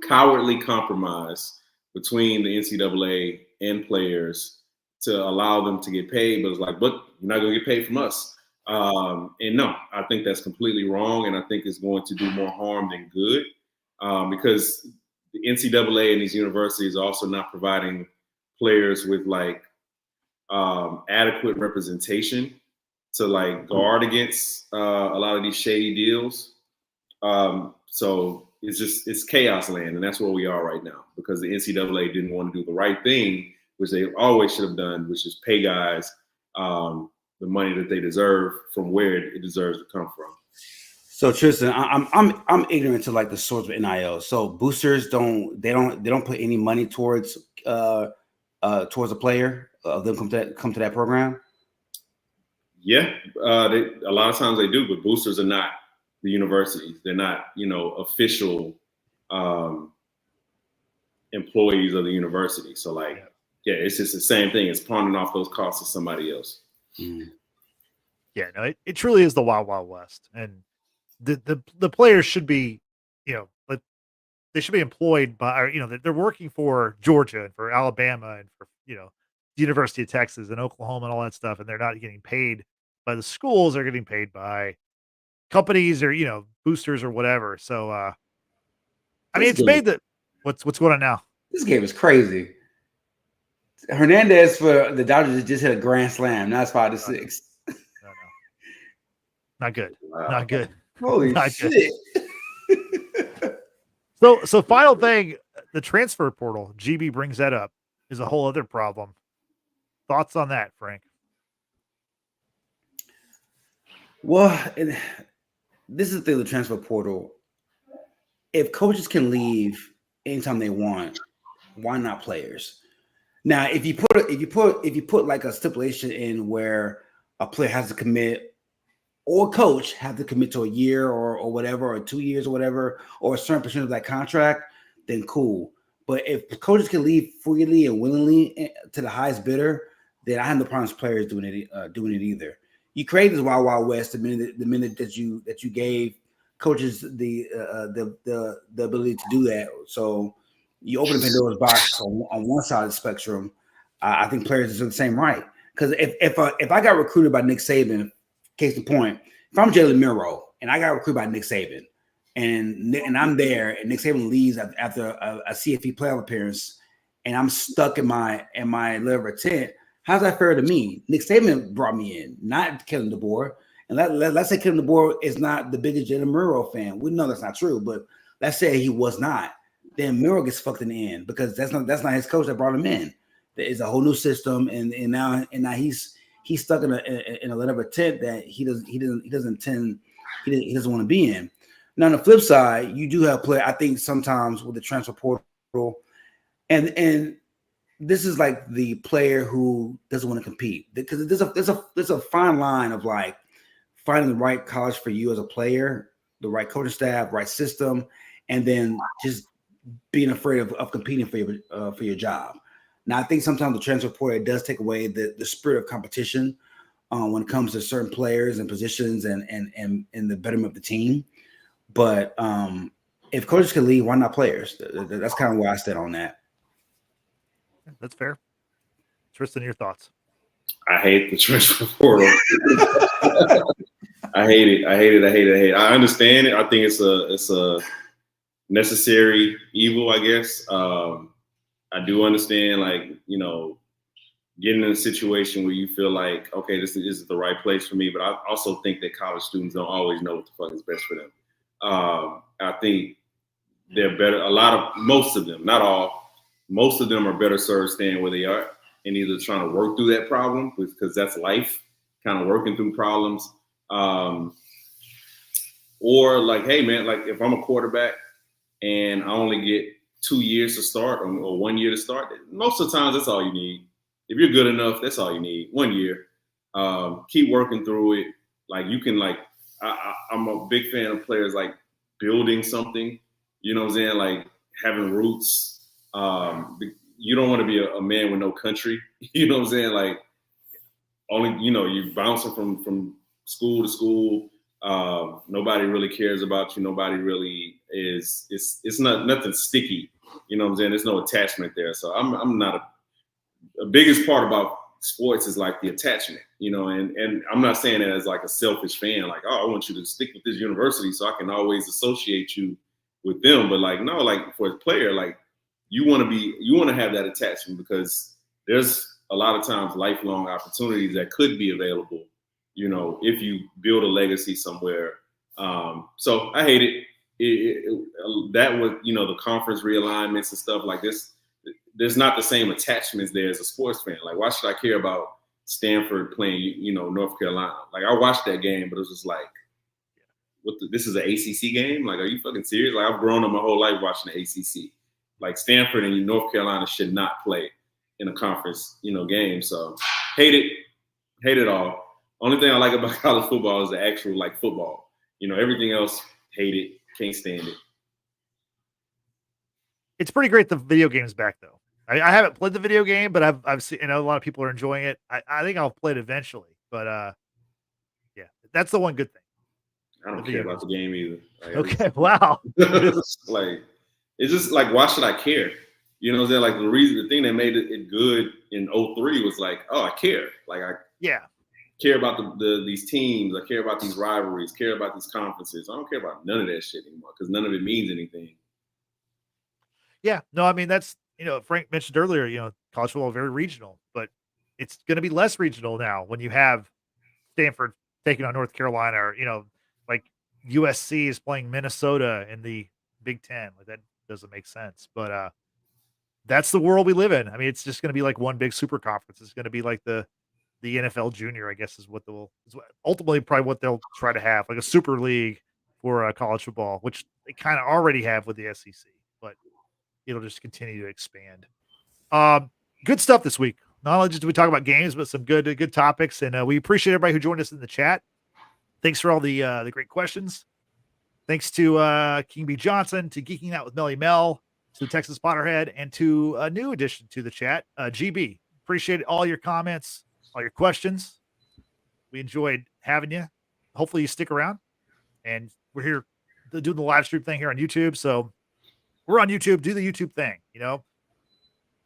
cowardly compromise between the NCAA and players to allow them to get paid, but it's like, but you're not going to get paid from us. And no, I think that's completely wrong. And I think it's going to do more harm than good because the NCAA and these universities are also not providing players with like adequate representation to like guard against a lot of these shady deals. So it's chaos land. And that's where we are right now because the NCAA didn't want to do the right thing, which they always should have done, which is pay guys the money that they deserve from where it deserves to come from. So Tristan, I'm ignorant to like the source of NIL. So boosters don't put any money towards a player of them come to that program. Yeah, a lot of times they do, but boosters are not the universities. They're not official employees of the university. So like, yeah, it's just the same thing. It's pawning off those costs to somebody else. Mm. Yeah, no, it truly is the Wild Wild West, and the players should be, like they should be employed by, or they're working for Georgia and for Alabama and for the University of Texas and Oklahoma and all that stuff, and they're not getting paid by the schools; they're getting paid by companies or boosters or whatever. So, I mean, it's made that what's going on now. This game is crazy. Hernandez for the Dodgers just hit a grand slam. Now it's 5-6. No. Not good. Wow. Not good. Holy Not shit. Good. So final thing, the transfer portal, GB brings that up, is a whole other problem. Thoughts on that, Frank? Well, this is the thing with the transfer portal. If coaches can leave anytime they want, why not players? Now, if you put like a stipulation in where a player has to commit or coach have to commit to a year or whatever, or 2 years or whatever, or a certain percent of that contract, then cool. But if coaches can leave freely and willingly to the highest bidder, then I have no problems with players doing it either. You create this Wild Wild West the minute that you gave coaches the ability to do that. So you open the Pandora's box on one side of the spectrum. I think players are the same right Because if I got recruited by Nick Saban, case in point, if I'm Jalen Milroe and I got recruited by Nick Saban, and I'm there, and Nick Saban leaves after a CFP playoff appearance, and I'm stuck in my letter of tent, how's that fair to me? Nick Saban brought me in, not Kellen DeBoer. And let's say Kellen DeBoer is not the biggest Jalen Milroe fan. We know that's not true, but let's say he was not. Then Milroe gets fucked in the end because that's not his coach that brought him in. There is a whole new system, and now he's stuck in a letter of a tent that he doesn't want to be in. Now on the flip side, you do have play. I think sometimes with the transfer portal, and this is like the player who doesn't want to compete, because there's a fine line of like finding the right college for you as a player, the right coaching staff, right system, and then just being afraid of competing for your job. Now, I think sometimes the transfer portal does take away the spirit of competition when it comes to certain players and positions and the betterment of the team. But if coaches can leave, why not players? That's kind of where I stand on that. That's fair. Tristan, your thoughts? I hate the transfer portal. I hate it. I understand it. I think it's a necessary evil, I guess. I do understand, like, getting in a situation where you feel like, okay, this is the right place for me. But I also think that college students don't always know what the fuck is best for them. I think they're better. Most of them, not all, most of them are better served staying where they are and either trying to work through that problem, because that's life, kind of working through problems. Or like, hey man, like if I'm a quarterback and I only get 2 years to start or 1 year to start, most of the times that's all you need. If you're good enough, that's all you need. 1 year. Keep working through it. Like you can I'm a big fan of players like building something, you know what I'm saying? Like having roots. You don't want to be a man with no country, you know what I'm saying? Like only, you bouncing from school to school. Nobody really cares about you. Nobody really is. It's not nothing sticky. You know what I'm saying? There's no attachment there. So I'm not the biggest part about sports is like the attachment, and I'm not saying that as like a selfish fan, like, oh, I want you to stick with this university so I can always associate you with them. But like, no, like for a player, like you want to have that attachment, because there's a lot of times lifelong opportunities that could be available, if you build a legacy somewhere. So I hate it. That was, the conference realignments and stuff like this. There's not the same attachments there as a sports fan. Like, why should I care about Stanford playing, North Carolina? Like, I watched that game, but it was just like, this is an ACC game? Like, are you fucking serious? Like, I've grown up my whole life watching the ACC. Like, Stanford and North Carolina should not play in a conference, game. So, hate it all. Only thing I like about college football is the actual, like, football. Everything else, hate it, can't stand it. It's pretty great the video game's back, though. I haven't played the video game, but I've seen, a lot of people are enjoying it. I think I'll play it eventually, but yeah, that's the one good thing. I don't care about the game either. Like, okay, wow. Like, it's just like, why should I care? You know what I'm saying? Like the thing that made it good in 2003 was like, oh, I care. Like I care about these teams. I care about these rivalries. Care about these conferences. I don't care about none of that shit anymore because none of it means anything. Yeah, no, I mean that's. Frank mentioned earlier, college football is very regional, but it's going to be less regional now when you have Stanford taking on North Carolina, or, like USC is playing Minnesota in the Big Ten. Like that doesn't make sense, but that's the world we live in. I mean, it's just going to be like one big super conference. It's going to be like the NFL Junior, I guess, is ultimately probably what they'll try to have, like a super league for college football, which they kind of already have with the SEC, but it'll just continue to expand. Good stuff this week. Not only did we talk about games, but some good topics. And we appreciate everybody who joined us in the chat. Thanks for all the great questions. Thanks to King B. Johnson, to Geeking Out with Melly Mel, to Texas Potterhead, and to a new addition to the chat, GB. Appreciate all your comments, all your questions. We enjoyed having you. Hopefully you stick around. And we're here doing the live stream thing here on YouTube. So we're on YouTube. Do the YouTube thing,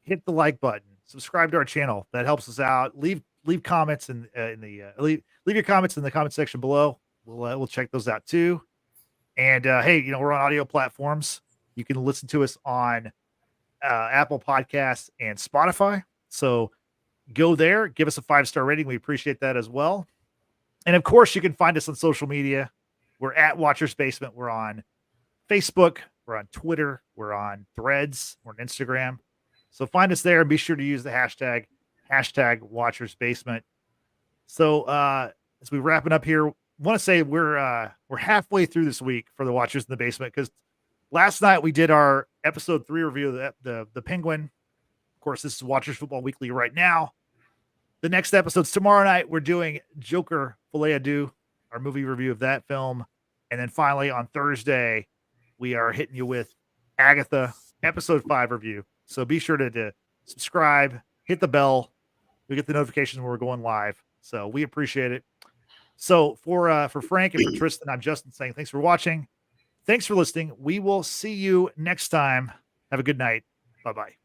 hit the like button, subscribe to our channel. That helps us out. Leave leave comments leave your comments in the comment section below. We'll check those out too. And hey, we're on audio platforms. You can listen to us on Apple Podcasts and Spotify. So go there, give us a 5-star rating. We appreciate that as well. And of course, you can find us on social media. We're at Watchers Basement. We're on Facebook. We're on Twitter. We're on Threads. We're on Instagram. So find us there and be sure to use the hashtag Watchers Basement. So as we wrapping up here, I want to say we're halfway through this week for the Watchers in the Basement, because last night we did our episode 3 review of the Penguin. Of course, this is Watchers Football Weekly right now. The next episode's tomorrow night. We're doing Joker Filet Adieu, our movie review of that film. And then finally on Thursday, we are hitting you with Agatha episode 5 review. So be sure to subscribe, hit the bell. We get the notifications when we're going live. So we appreciate it. So for Frank and for Tristan, I'm Justin saying thanks for watching. Thanks for listening. We will see you next time. Have a good night. Bye-bye.